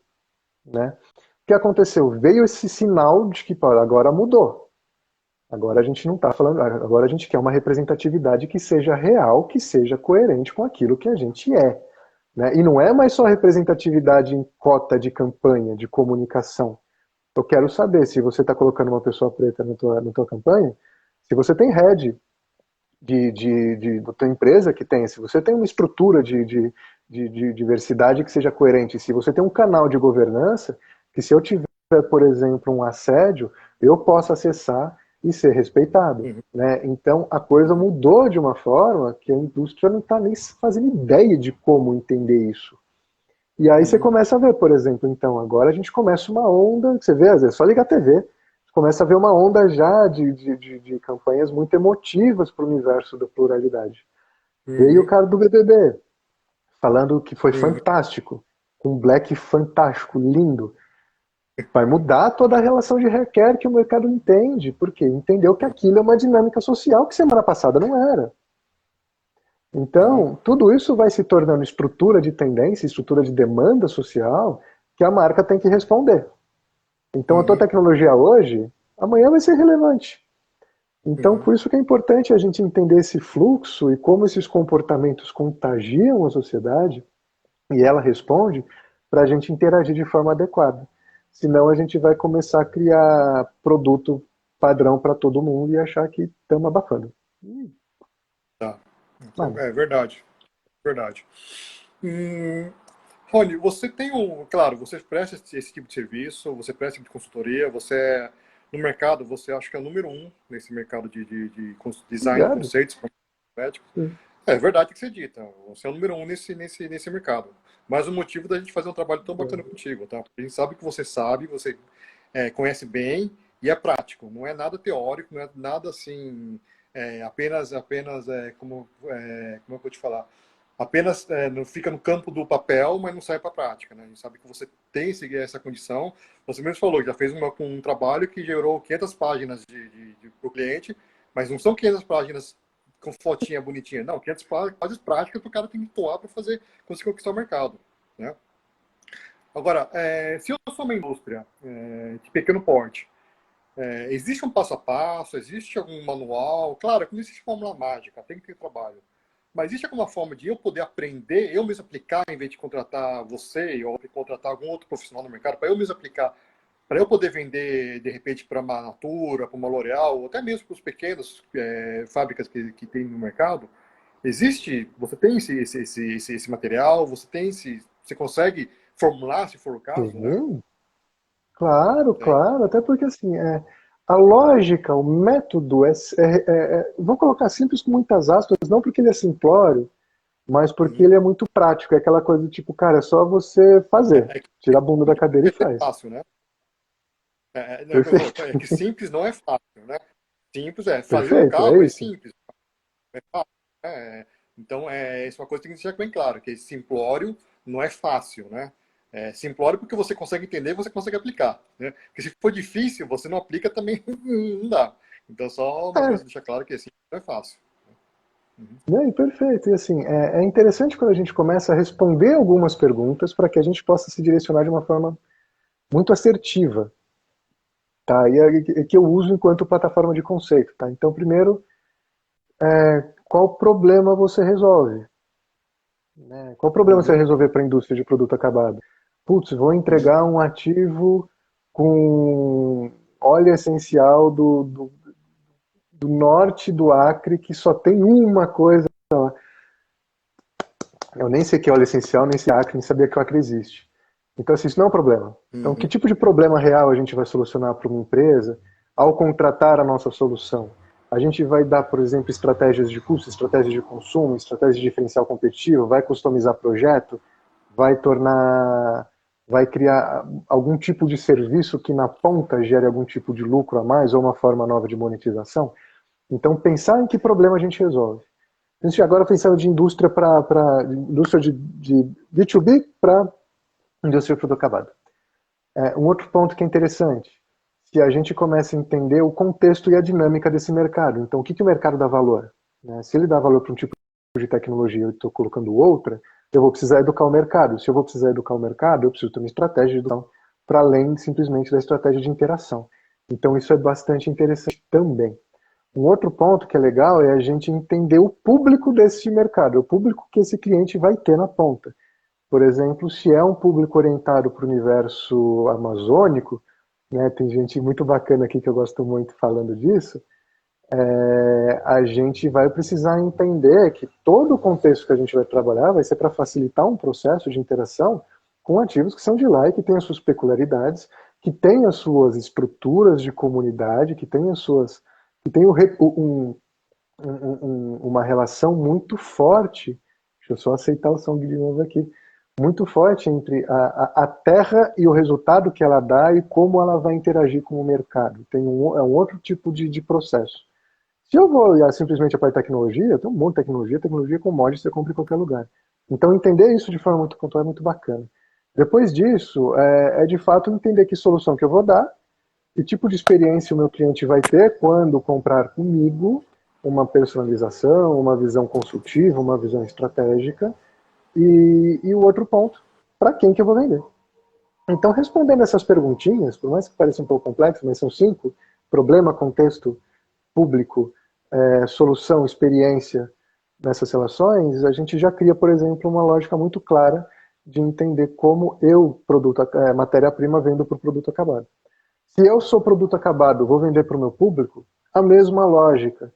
Né? O que aconteceu? Veio esse sinal de que agora mudou. Agora a gente não está falando, agora a gente quer uma representatividade que seja real, que seja coerente com aquilo que a gente é. Né? E não é mais só representatividade em cota de campanha, de comunicação. Eu quero saber se você está colocando uma pessoa preta na tua campanha, se você tem head da tua empresa que tem, se você tem uma estrutura de diversidade que seja coerente, se você tem um canal de governança, que se eu tiver, por exemplo, um assédio, eu possa acessar e ser respeitado. Uhum. Né? Então a coisa Uhum. mudou de uma forma que a indústria não está nem fazendo ideia de como entender isso. E aí você Uhum. começa a ver, por exemplo, então, agora a gente começa uma onda, você vê, às vezes, só ligar a TV, você começa a ver uma onda já de campanhas muito emotivas para o universo da pluralidade. Veio o Uhum. cara do BBB, falando que foi Uhum. fantástico, com um black fantástico, lindo. Vai mudar toda a relação de requer que o mercado entende, porque entendeu que aquilo é uma dinâmica social que semana passada não era. Uhum. Então, tudo isso vai se tornando estrutura de tendência, estrutura de demanda social, que a marca tem que responder. Então, a tua Uhum. tecnologia hoje, amanhã vai ser relevante. Então, Uhum. por isso que é importante a gente entender esse fluxo e como esses comportamentos contagiam a sociedade, e ela responde, para a gente interagir de forma adequada. Senão, a gente vai começar a criar produto padrão para todo mundo e achar que estamos abafando. Tá. Então, Mano, é verdade. Verdade. Hum, Rony, você tem um. Claro, você presta esse tipo de serviço, você presta esse tipo de consultoria, você é, no mercado, você acha que é o número um nesse mercado de design de obrigado. conceitos para médicos. É verdade que você dita, você é o número um nesse mercado. Mas o motivo da gente fazer um trabalho tão bacana contigo, tá? Porque a gente sabe que você sabe, você conhece bem e é prático. Não é nada teórico, não é nada assim, apenas como eu vou te falar? Apenas não fica no campo do papel, mas não sai para a prática, né? A gente sabe que você tem essa condição. Você mesmo falou que já fez um trabalho que gerou 500 páginas para o cliente, mas não são 500 páginas com fotinha bonitinha. Não, 500 páginas práticas que o cara tem que atuar para conseguir conquistar o mercado, né? Agora, se eu sou uma indústria de pequeno porte, existe um passo a passo, existe algum manual? Claro que não existe fórmula mágica, tem que ter trabalho. Mas existe alguma forma de eu poder aprender, eu mesmo aplicar, em vez de contratar você ou contratar algum outro profissional no mercado, para eu mesmo aplicar, para eu poder vender, de repente, para uma Natura, para uma L'Oréal, ou até mesmo para os pequenos fábricas que tem no mercado? Existe, você tem esse material, você consegue formular, se for o caso, né? Sim, claro, Tem. claro. Até porque assim, a lógica, o método vou colocar simples com muitas aspas, não porque ele é simplório, mas porque Uhum. ele é muito prático. É aquela coisa do tipo, cara, é só você fazer. É que Tira a bunda da cadeira e é faz. fácil, né? Não, Perfeito. é que simples não é fácil, né? Simples fazer um Perfeito, é carro é isso. simples, é fácil. Então, isso é uma coisa que tem que deixar bem claro, que simplório não é fácil, né? É simplório porque você consegue entender e você consegue aplicar, né? Porque se for difícil, você não aplica também não dá. Então, só uma coisa É, deixar claro que simples não é fácil. Uhum. né, e perfeito. E assim, é interessante quando a gente começa a responder algumas perguntas para que a gente possa se direcionar de uma forma muito assertiva, tá? E é que eu uso enquanto plataforma de conceito, tá? Então, primeiro, qual problema você resolve? Né? Qual problema você vai Uhum. resolver para a indústria de produto acabado? Putz, vou Uhum. entregar um ativo com óleo essencial do norte do Acre que só tem uma coisa. Eu nem sei que é óleo essencial, nem sei Acre, nem sabia que o Acre existe. Então, assim, isso não é um problema. Então, que Uhum. tipo de problema real a gente vai solucionar para uma empresa ao contratar a nossa solução? A gente vai dar, por exemplo, estratégias de custo, estratégias de consumo, estratégias de diferencial competitivo, vai customizar projeto, vai tornar, vai criar algum tipo de serviço que na ponta gere algum tipo de lucro a mais ou uma forma nova de monetização. Então, pensar em que problema a gente resolve. A gente agora pensando de indústria para indústria de B2B para indústria de produto acabado. Um outro ponto que é interessante, se a gente começa a entender o contexto e a dinâmica desse mercado. Então, o que o mercado dá valor? Né? Se ele dá valor para um tipo de tecnologia e eu estou colocando outra, eu vou precisar educar o mercado. Se eu vou precisar educar o mercado, eu preciso ter uma estratégia de educação para além simplesmente da estratégia de interação. Então, isso é bastante interessante também. Um outro ponto que é legal é a gente entender o público desse mercado, o público que esse cliente vai ter na ponta. Por exemplo, se é um público orientado para o universo amazônico, né, tem gente muito bacana aqui que eu gosto muito falando disso, a gente vai precisar entender que todo o contexto que a gente vai trabalhar vai ser para facilitar um processo de interação com ativos que são de lá e que têm as suas peculiaridades, que têm as suas estruturas de comunidade, que têm as suas, que têm uma relação muito forte. Deixa eu só aceitar o som de novo aqui. Muito forte entre a terra e o resultado que ela dá e como ela vai interagir com o mercado. É um outro tipo de processo. Se eu vou olhar simplesmente para a tecnologia, tem um monte de tecnologia, tecnologia com mod você compra em qualquer lugar. Então entender isso de forma muito pontual é muito bacana. Depois disso, é de fato entender que solução que eu vou dar, que tipo de experiência o meu cliente vai ter quando comprar comigo, uma personalização, uma visão consultiva, uma visão estratégica, e o outro ponto, para quem que eu vou vender. Então, respondendo essas perguntinhas, por mais que pareça um pouco complexo, mas são 5, problema, contexto, público, solução, experiência nessas relações, a gente já cria, por exemplo, uma lógica muito clara de entender como eu, matéria-prima, vendo para o produto acabado. Se eu sou produto acabado, vou vender para o meu público, a mesma lógica.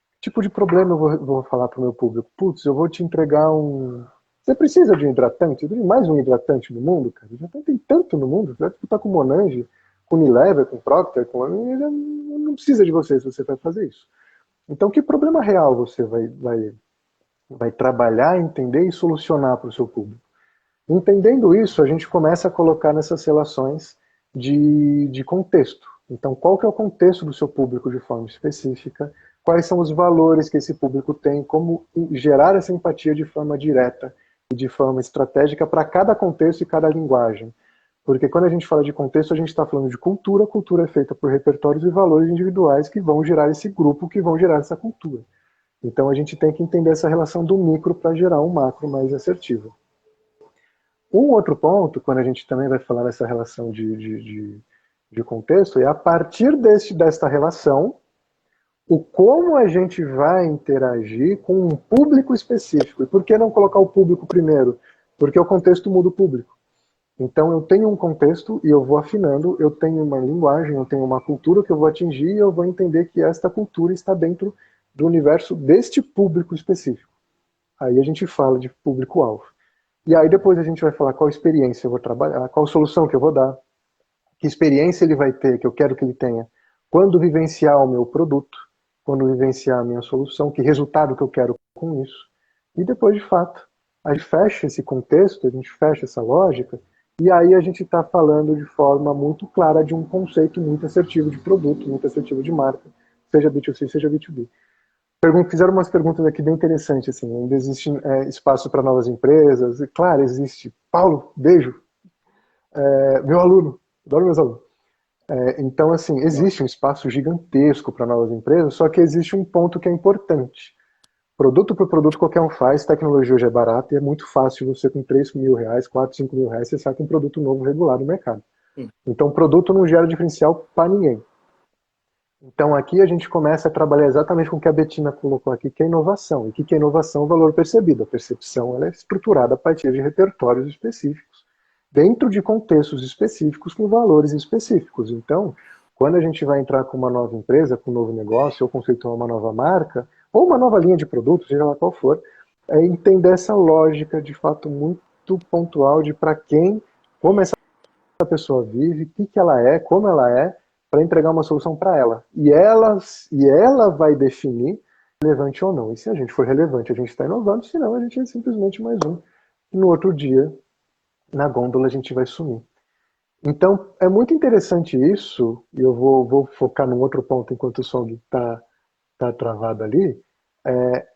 Que tipo de problema eu vou falar para o meu público? Putz, eu vou te entregar um... Você precisa de um hidratante? Tem mais um hidratante no mundo, cara? Já tem tanto no mundo. Você vai disputar com Monange, com Unilever, com Procter, com... Não precisa de você se você vai fazer isso. Então, que problema real você vai trabalhar, entender e solucionar para o seu público? Entendendo isso, a gente começa a colocar nessas relações de contexto. Então, qual que é o contexto do seu público de forma específica? Quais são os valores que esse público tem? Como gerar essa empatia de forma direta e de forma estratégica para cada contexto e cada linguagem? Porque quando a gente fala de contexto, a gente está falando de cultura. A cultura é feita por repertórios e valores individuais que vão gerar esse grupo, que vão gerar essa cultura. Então, a gente tem que entender essa relação do micro para gerar um macro mais assertivo. Um outro ponto, quando a gente também vai falar dessa relação de contexto, é a partir desta relação, o como a gente vai interagir com um público específico. E por que não colocar o público primeiro? Porque o contexto muda o público. Então eu tenho um contexto e eu vou afinando, eu tenho uma linguagem, eu tenho uma cultura que eu vou atingir e eu vou entender que esta cultura está dentro do universo deste público específico. Aí a gente fala de público-alvo. E aí depois a gente vai falar qual experiência eu vou trabalhar, qual solução que eu vou dar, que experiência ele vai ter, que eu quero que ele tenha, quando vivenciar o meu produto, quando vivenciar a minha solução, que resultado que eu quero com isso. E depois, de fato, a gente fecha esse contexto, a gente fecha essa lógica, e aí a gente está falando de forma muito clara de um conceito muito assertivo de produto, muito assertivo de marca, seja B2C, seja B2B. Fizeram umas perguntas aqui bem interessantes, assim, ainda existe espaço para novas empresas? E, claro, existe. Paulo, beijo. Meu aluno, adoro meus alunos. Então, assim, existe um espaço gigantesco para novas empresas, só que existe um ponto que é importante. Produto por produto qualquer um faz, tecnologia hoje é barata e é muito fácil você com 3 mil reais, 4, 5 mil reais, você sai com um produto novo regular no mercado. Então, produto não gera diferencial para ninguém. Então aqui a gente começa a trabalhar exatamente com o que a Bettina colocou aqui, que é inovação. E o que é inovação? O valor percebido. A percepção ela é estruturada a partir de repertórios específicos, dentro de contextos específicos, com valores específicos. Então, quando a gente vai entrar com uma nova empresa, com um novo negócio, ou conceituar uma nova marca, ou uma nova linha de produtos, seja lá qual for, é entender essa lógica de fato muito pontual de para quem, como essa pessoa vive, o que ela é, como ela é, para entregar uma solução para ela. E ela vai definir relevante ou não. E se a gente for relevante, a gente está inovando, senão a gente é simplesmente mais um. E no outro dia, na gôndola, a gente vai sumir. Então, é muito interessante isso, e eu vou focar num outro ponto enquanto o som está travado ali,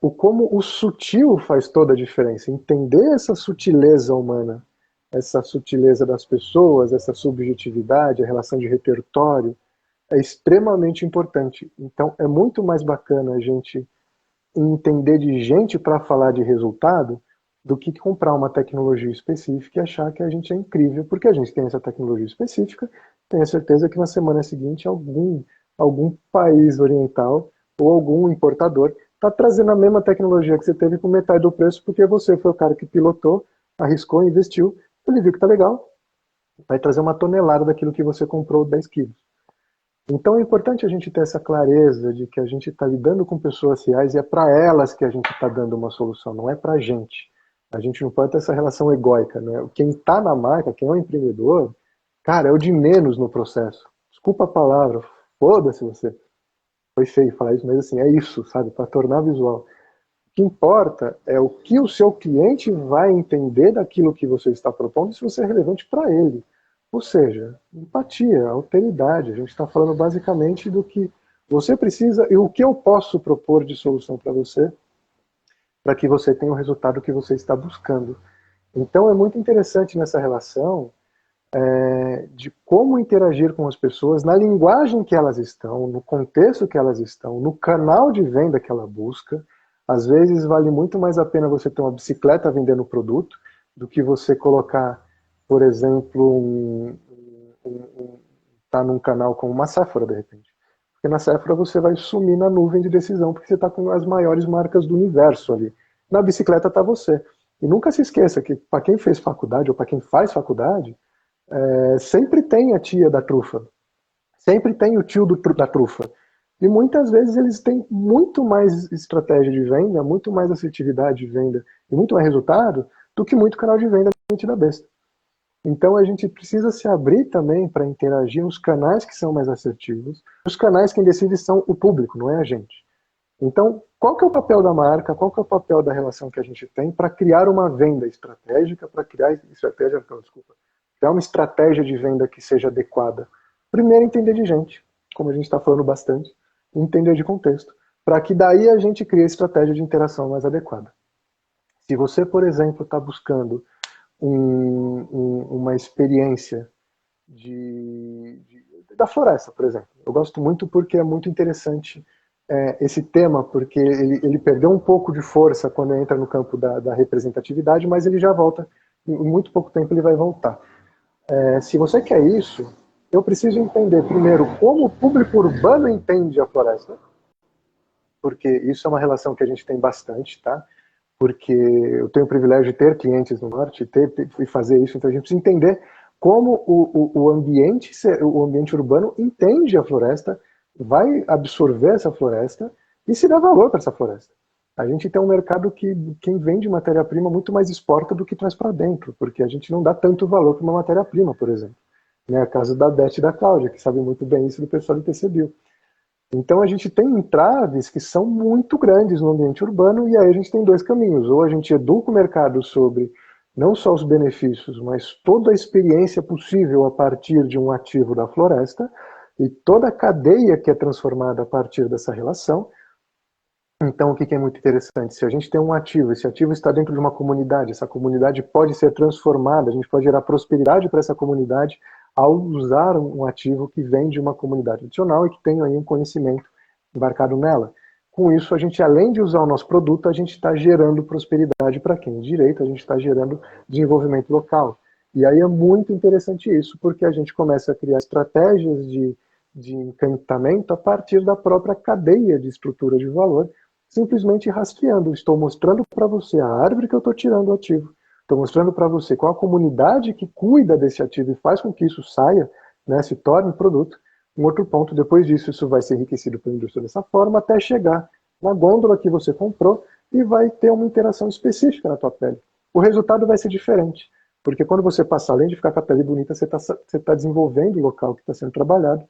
o como o sutil faz toda a diferença. Entender essa sutileza humana, essa sutileza das pessoas, essa subjetividade, a relação de repertório, é extremamente importante. Então, é muito mais bacana a gente entender de gente para falar de resultado do que comprar uma tecnologia específica e achar que a gente é incrível, porque a gente tem essa tecnologia específica, tenho certeza que na semana seguinte algum país oriental ou algum importador está trazendo a mesma tecnologia que você teve com metade do preço, porque você foi o cara que pilotou, arriscou, investiu, ele viu que está legal, vai trazer uma tonelada daquilo que você comprou 10 quilos. Então é importante a gente ter essa clareza de que a gente está lidando com pessoas reais e é para elas que a gente está dando uma solução, não é para a gente. A gente não pode ter essa relação egóica, né? Quem está na marca, quem é um empreendedor, cara, é o de menos no processo. Desculpa a palavra, foda-se você. Foi feio falar isso, mas assim, é isso, sabe? Para tornar visual. O que importa é o que o seu cliente vai entender daquilo que você está propondo e se você é relevante para ele. Ou seja, empatia, alteridade. A gente está falando basicamente do que Você precisa, e o que eu posso propor de solução para que você tenha o resultado que você está buscando. Então é muito interessante nessa relação de como interagir com as pessoas na linguagem que elas estão, no contexto que elas estão, no canal de venda que ela busca. Às vezes vale muito mais a pena você ter uma bicicleta vendendo o produto do que você colocar, por exemplo, tá num canal como uma Sephora, de repente. Porque na Sephora você vai sumir na nuvem de decisão, porque você está com as maiores marcas do universo ali. Na bicicleta está você. E nunca se esqueça que para quem fez faculdade ou para quem faz faculdade, sempre tem a tia da trufa, sempre tem o tio da trufa. E muitas vezes eles têm muito mais estratégia de venda, muito mais assertividade de venda e muito mais resultado do que muito canal de venda da besta. Então a gente precisa se abrir também para interagir nos canais que são mais assertivos. Os canais quem decide são o público, não é a gente. Então, qual que é o papel da marca, qual que é o papel da relação que a gente tem para criar uma venda estratégica, para criar uma estratégia de venda que seja adequada? Primeiro, entender de gente, como a gente está falando bastante, entender de contexto, para que daí a gente crie a estratégia de interação mais adequada. Se você, por exemplo, está buscando uma experiência da floresta, por exemplo. Eu gosto muito porque é muito interessante esse tema, porque ele perdeu um pouco de força quando entra no campo da representatividade, mas ele já volta, em muito pouco tempo ele vai voltar. Se você quer isso, eu preciso entender primeiro como o público urbano entende a floresta, porque isso é uma relação que a gente tem bastante, tá? Porque eu tenho o privilégio de ter clientes no norte e fazer isso, então a gente precisa entender como o ambiente urbano entende a floresta, vai absorver essa floresta e se dá valor para essa floresta. A gente tem um mercado que quem vende matéria-prima muito mais exporta do que traz para dentro, porque a gente não dá tanto valor para uma matéria-prima, por exemplo. É a casa da Beth e da Cláudia, que sabem muito bem isso do pessoal do TCBio. Então a gente tem entraves que são muito grandes no ambiente urbano e aí a gente tem dois caminhos. Ou a gente educa o mercado sobre não só os benefícios, mas toda a experiência possível a partir de um ativo da floresta e toda a cadeia que é transformada a partir dessa relação. Então o que é muito interessante? Se a gente tem um ativo, esse ativo está dentro de uma comunidade, essa comunidade pode ser transformada, a gente pode gerar prosperidade para essa comunidade ao usar um ativo que vem de uma comunidade adicional e que tem aí um conhecimento embarcado nela. Com isso, a gente, além de usar o nosso produto, a gente está gerando prosperidade para quem? Direito, a gente está gerando desenvolvimento local. E aí é muito interessante isso, porque a gente começa a criar estratégias de encantamento a partir da própria cadeia de estrutura de valor, simplesmente rastreando. Estou mostrando para você a árvore que eu estou tirando o ativo. Estou mostrando para você qual a comunidade que cuida desse ativo e faz com que isso saia, né, se torne produto. Um outro ponto, depois disso, isso vai ser enriquecido pela indústria dessa forma, até chegar na gôndola que você comprou e vai ter uma interação específica na tua pele. O resultado vai ser diferente, porque quando você passa, além de ficar com a pele bonita, você tá desenvolvendo o local que está sendo trabalhado,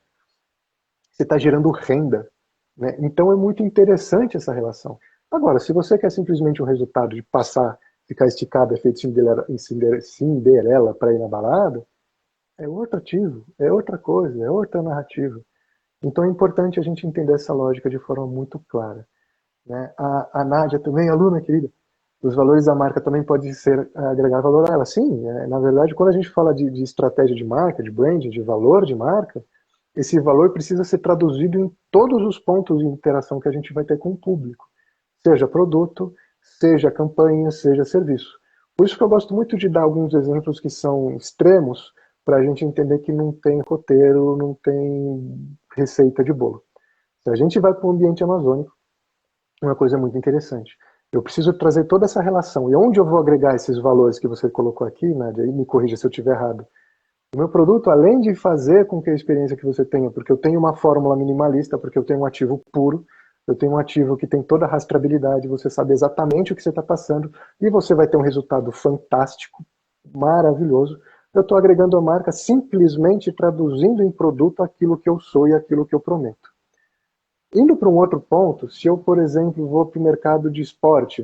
você está gerando renda. Né? Então é muito interessante essa relação. Agora, se você quer simplesmente um resultado de passar, ficar esticado, efeito Cinderela para ir na balada, é outro ativo, é outra coisa, é outra narrativa. Então é importante a gente entender essa lógica de forma muito clara. Né? A Nádia também, aluna querida, os valores da marca também pode ser agregar valor a ela. Sim, na verdade, quando a gente fala de estratégia de marca, de branding, de valor de marca, esse valor precisa ser traduzido em todos os pontos de interação que a gente vai ter com o público. Seja produto, seja campanha, seja serviço. Por isso que eu gosto muito de dar alguns exemplos que são extremos, para a gente entender que não tem roteiro, não tem receita de bolo. Se a gente vai para o ambiente amazônico, uma coisa muito interessante. Eu preciso trazer toda essa relação. E onde eu vou agregar esses valores que você colocou aqui, Nádia, e me corrija se eu estiver errado. O meu produto, além de fazer com que a experiência que você tenha, porque eu tenho uma fórmula minimalista, porque eu tenho um ativo puro, eu tenho um ativo que tem toda a rastreabilidade, você sabe exatamente o que você está passando, e você vai ter um resultado fantástico, maravilhoso. Eu estou agregando a marca simplesmente traduzindo em produto aquilo que eu sou e aquilo que eu prometo. Indo para um outro ponto, se eu, por exemplo, vou para o mercado de esporte,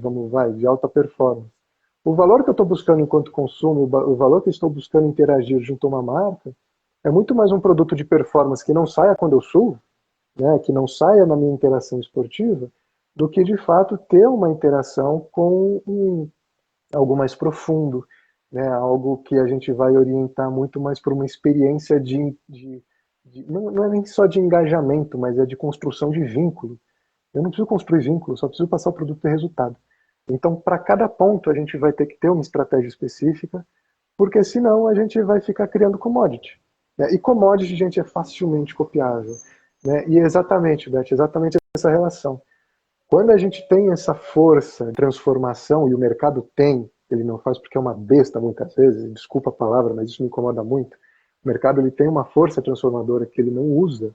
de alta performance, o valor que eu estou buscando enquanto consumo, o valor que eu estou buscando interagir junto a uma marca, é muito mais um produto de performance que não saia quando eu subo, né, que não saia na minha interação esportiva, do que de fato ter uma interação com algo mais profundo, né, algo que a gente vai orientar muito mais por uma experiência não é nem só de engajamento, mas é de construção de vínculo. Eu não preciso construir vínculo, só preciso passar o produto e ter resultado. Então, para cada ponto, a gente vai ter que ter uma estratégia específica, porque senão a gente vai ficar criando commodity. Né? E commodity, gente, é facilmente copiável. Né? E exatamente essa relação. Quando a gente tem essa força de transformação, e o mercado tem, ele não faz porque é uma besta muitas vezes, desculpa a palavra, mas isso me incomoda muito. O mercado ele tem uma força transformadora que ele não usa,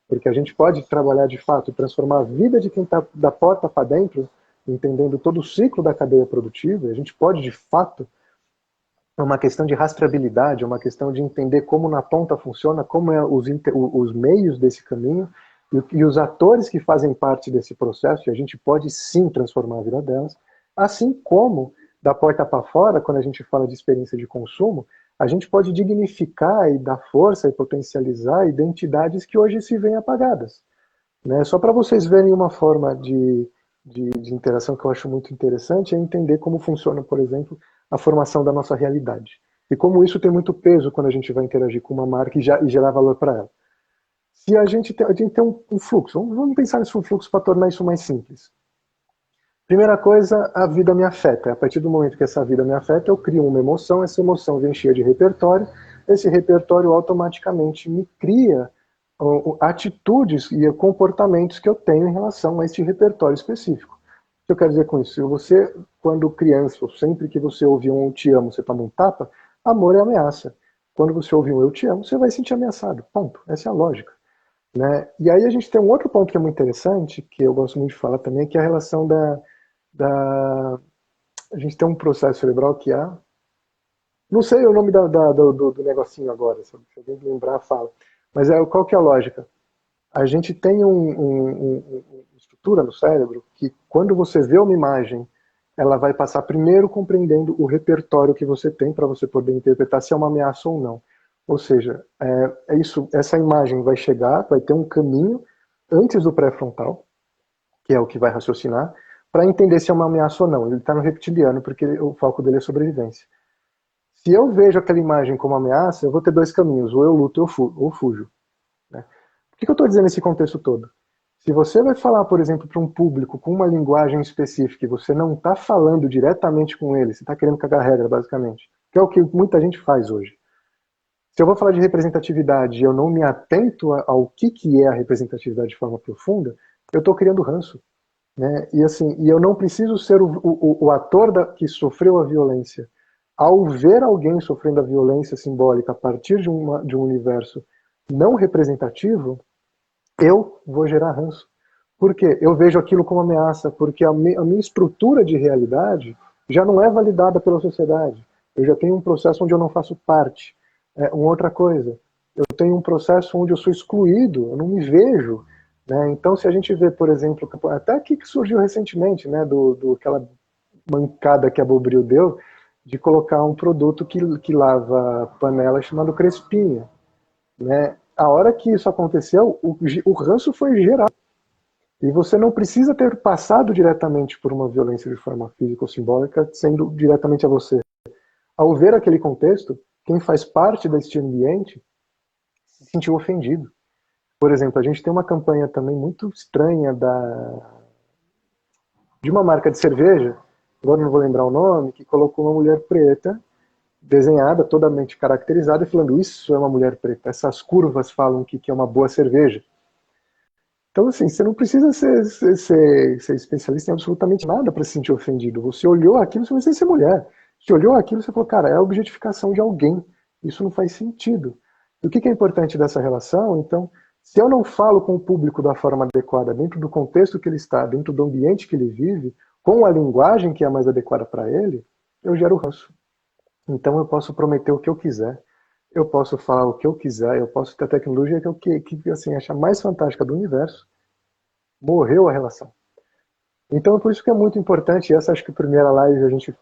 porque a gente pode trabalhar de fato, transformar a vida de quem está da porta para dentro, entendendo todo o ciclo da cadeia produtiva, a gente pode de fato, é uma questão de rastreabilidade, é uma questão de entender como na ponta funciona, como é os meios desse caminho e os atores que fazem parte desse processo, e a gente pode sim transformar a vida delas, assim como da porta para fora, quando a gente fala de experiência de consumo, a gente pode dignificar e dar força e potencializar identidades que hoje se veem apagadas. Né? Só para vocês verem uma forma de interação que eu acho muito interessante é entender como funciona, por exemplo, a formação da nossa realidade. E como isso tem muito peso quando a gente vai interagir com uma marca e gerar valor para ela. Se a gente tem um fluxo, vamos pensar nesse fluxo para tornar isso mais simples. Primeira coisa, a vida me afeta. A partir do momento que essa vida me afeta, eu crio uma emoção, essa emoção vem cheia de repertório, esse repertório automaticamente me cria atitudes e comportamentos que eu tenho em relação a este repertório específico. O que eu quero dizer com isso? Se você, quando criança, ou sempre que você ouve um eu te amo, você toma um tapa, amor é ameaça. Quando você ouve um eu te amo, você vai se sentir ameaçado. Ponto. Essa é a lógica. Né? E aí a gente tem um outro ponto que é muito interessante, que eu gosto muito de falar também, que é a relação da... A gente tem um processo cerebral que é... Não sei o nome do negocinho agora, se alguém lembrar, fala. Mas qual que é a lógica? A gente tem uma estrutura no cérebro que, quando você vê uma imagem, ela vai passar primeiro compreendendo o repertório que você tem para você poder interpretar se é uma ameaça ou não. Ou seja, essa imagem vai chegar, vai ter um caminho antes do pré-frontal, que é o que vai raciocinar, para entender se é uma ameaça ou não. Ele está no reptiliano, porque o foco dele é sobrevivência. Se eu vejo aquela imagem como ameaça, eu vou ter dois caminhos, ou eu luto ou fujo. Né? Por que eu estou dizendo esse contexto todo? Se você vai falar, por exemplo, para um público com uma linguagem específica e você não está falando diretamente com ele, você está querendo cagar regra, basicamente, que é o que muita gente faz hoje. Se eu vou falar de representatividade e eu não me atento ao que é a representatividade de forma profunda, eu estou criando ranço. Né? E assim, e eu não preciso ser o ator que sofreu a violência. Ao ver alguém sofrendo a violência simbólica a partir de um universo não representativo, eu vou gerar ranço. Por quê? Eu vejo aquilo como ameaça, porque a minha estrutura de realidade já não é validada pela sociedade. Eu já tenho um processo onde eu não faço parte. Uma outra coisa, eu tenho um processo onde eu sou excluído, eu não me vejo. Né? Então, se a gente vê, por exemplo, até aqui que surgiu recentemente, né, aquela mancada que a Bobril deu, de colocar um produto que lava panela chamado Crespinha. Né? A hora que isso aconteceu, o ranço foi geral. E você não precisa ter passado diretamente por uma violência de forma física ou simbólica, sendo diretamente a você. Ao ver aquele contexto, quem faz parte deste ambiente se sentiu ofendido. Por exemplo, a gente tem uma campanha também muito estranha de uma marca de cerveja, agora não vou lembrar o nome, que colocou uma mulher preta, desenhada, totalmente caracterizada, e falando, isso é uma mulher preta, essas curvas falam que é uma boa cerveja. Então, assim, você não precisa ser especialista em absolutamente nada para se sentir ofendido. Você olhou aquilo, você não precisa ser mulher. Você olhou aquilo, você falou, cara, é a objetificação de alguém. Isso não faz sentido. E o que é importante dessa relação? Então, se eu não falo com o público da forma adequada, dentro do contexto que ele está, dentro do ambiente que ele vive, com a linguagem que é a mais adequada para ele, eu gero ranço. Então, eu posso prometer o que eu quiser, eu posso falar o que eu quiser, eu posso ter a tecnologia que assim, acha mais fantástica do universo. Morreu a relação. Então, por isso que é muito importante, essa acho que a primeira live a gente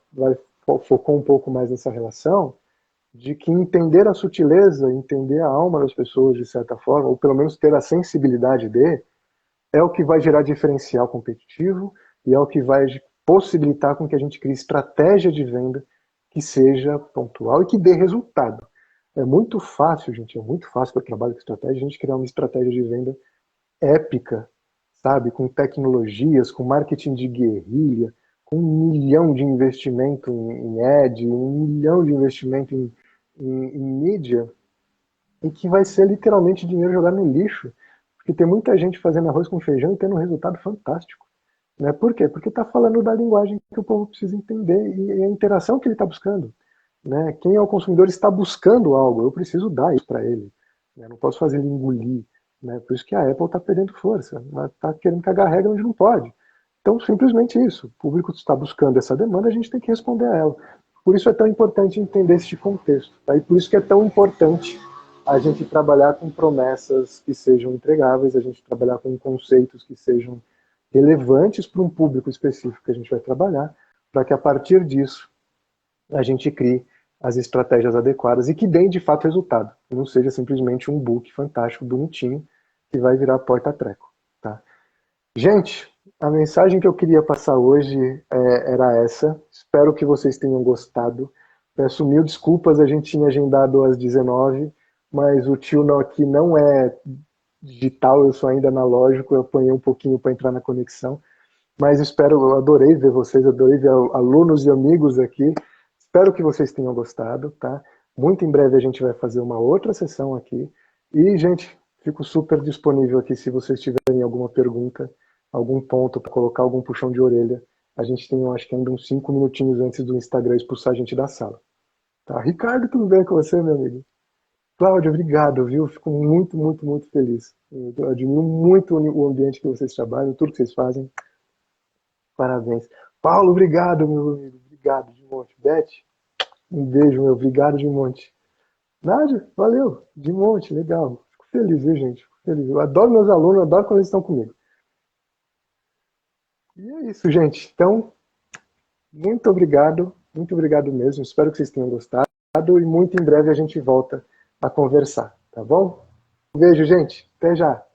focou um pouco mais nessa relação, de que entender a sutileza, entender a alma das pessoas de certa forma, ou pelo menos ter a sensibilidade de, é o que vai gerar diferencial competitivo e é o que vai possibilitar com que a gente crie estratégia de venda que seja pontual e que dê resultado. É muito fácil, gente, é muito fácil para o trabalho com estratégia, a gente criar uma estratégia de venda épica, sabe? Com tecnologias, com marketing de guerrilha, com 1 milhão de investimento em ad, 1 milhão de investimento em mídia, e que vai ser literalmente dinheiro jogado no lixo, porque tem muita gente fazendo arroz com feijão e tendo um resultado fantástico. Né? Por quê? Porque está falando da linguagem que o povo precisa entender e a interação que ele está buscando. Né? Quem é o consumidor está buscando algo, eu preciso dar isso para ele. Né? Não posso fazer ele engolir. Né? Por isso que a Apple está perdendo força, ela está querendo cagar regra onde não pode. Então, simplesmente isso. O público está buscando essa demanda, a gente tem que responder a ela. Por isso é tão importante entender este contexto. Tá? E por isso que é tão importante a gente trabalhar com promessas que sejam entregáveis, a gente trabalhar com conceitos que sejam relevantes para um público específico que a gente vai trabalhar, para que a partir disso a gente crie as estratégias adequadas e que deem de fato resultado, e não seja simplesmente um book fantástico, bonitinho, que vai virar porta-treco. Tá? Gente, a mensagem que eu queria passar hoje era essa. Espero que vocês tenham gostado. Peço mil desculpas, a gente tinha agendado às 19, mas o tio aqui não é digital, eu sou ainda analógico, eu apanhei um pouquinho para entrar na conexão. Mas eu adorei ver vocês, adorei ver alunos e amigos aqui. Espero que vocês tenham gostado, tá? Muito em breve a gente vai fazer uma outra sessão aqui. E, gente, fico super disponível aqui se vocês tiverem alguma pergunta, algum ponto para colocar algum puxão de orelha. A gente tem, eu acho que ainda uns 5 minutinhos antes do Instagram expulsar a gente da sala. Tá? Ricardo, tudo bem com você, meu amigo? Cláudio, obrigado, viu? Fico muito, muito, muito feliz. Eu admiro muito o ambiente que vocês trabalham, tudo que vocês fazem. Parabéns. Paulo, obrigado, meu amigo. Obrigado de monte. Beth, um beijo, meu. Obrigado de monte. Nádia, valeu. De monte, legal. Fico feliz, viu, gente? Fico feliz. Eu adoro meus alunos, adoro quando eles estão comigo. E é isso, gente. Então, muito obrigado mesmo. Espero que vocês tenham gostado e muito em breve a gente volta a conversar, tá bom? Um beijo, gente. Até já.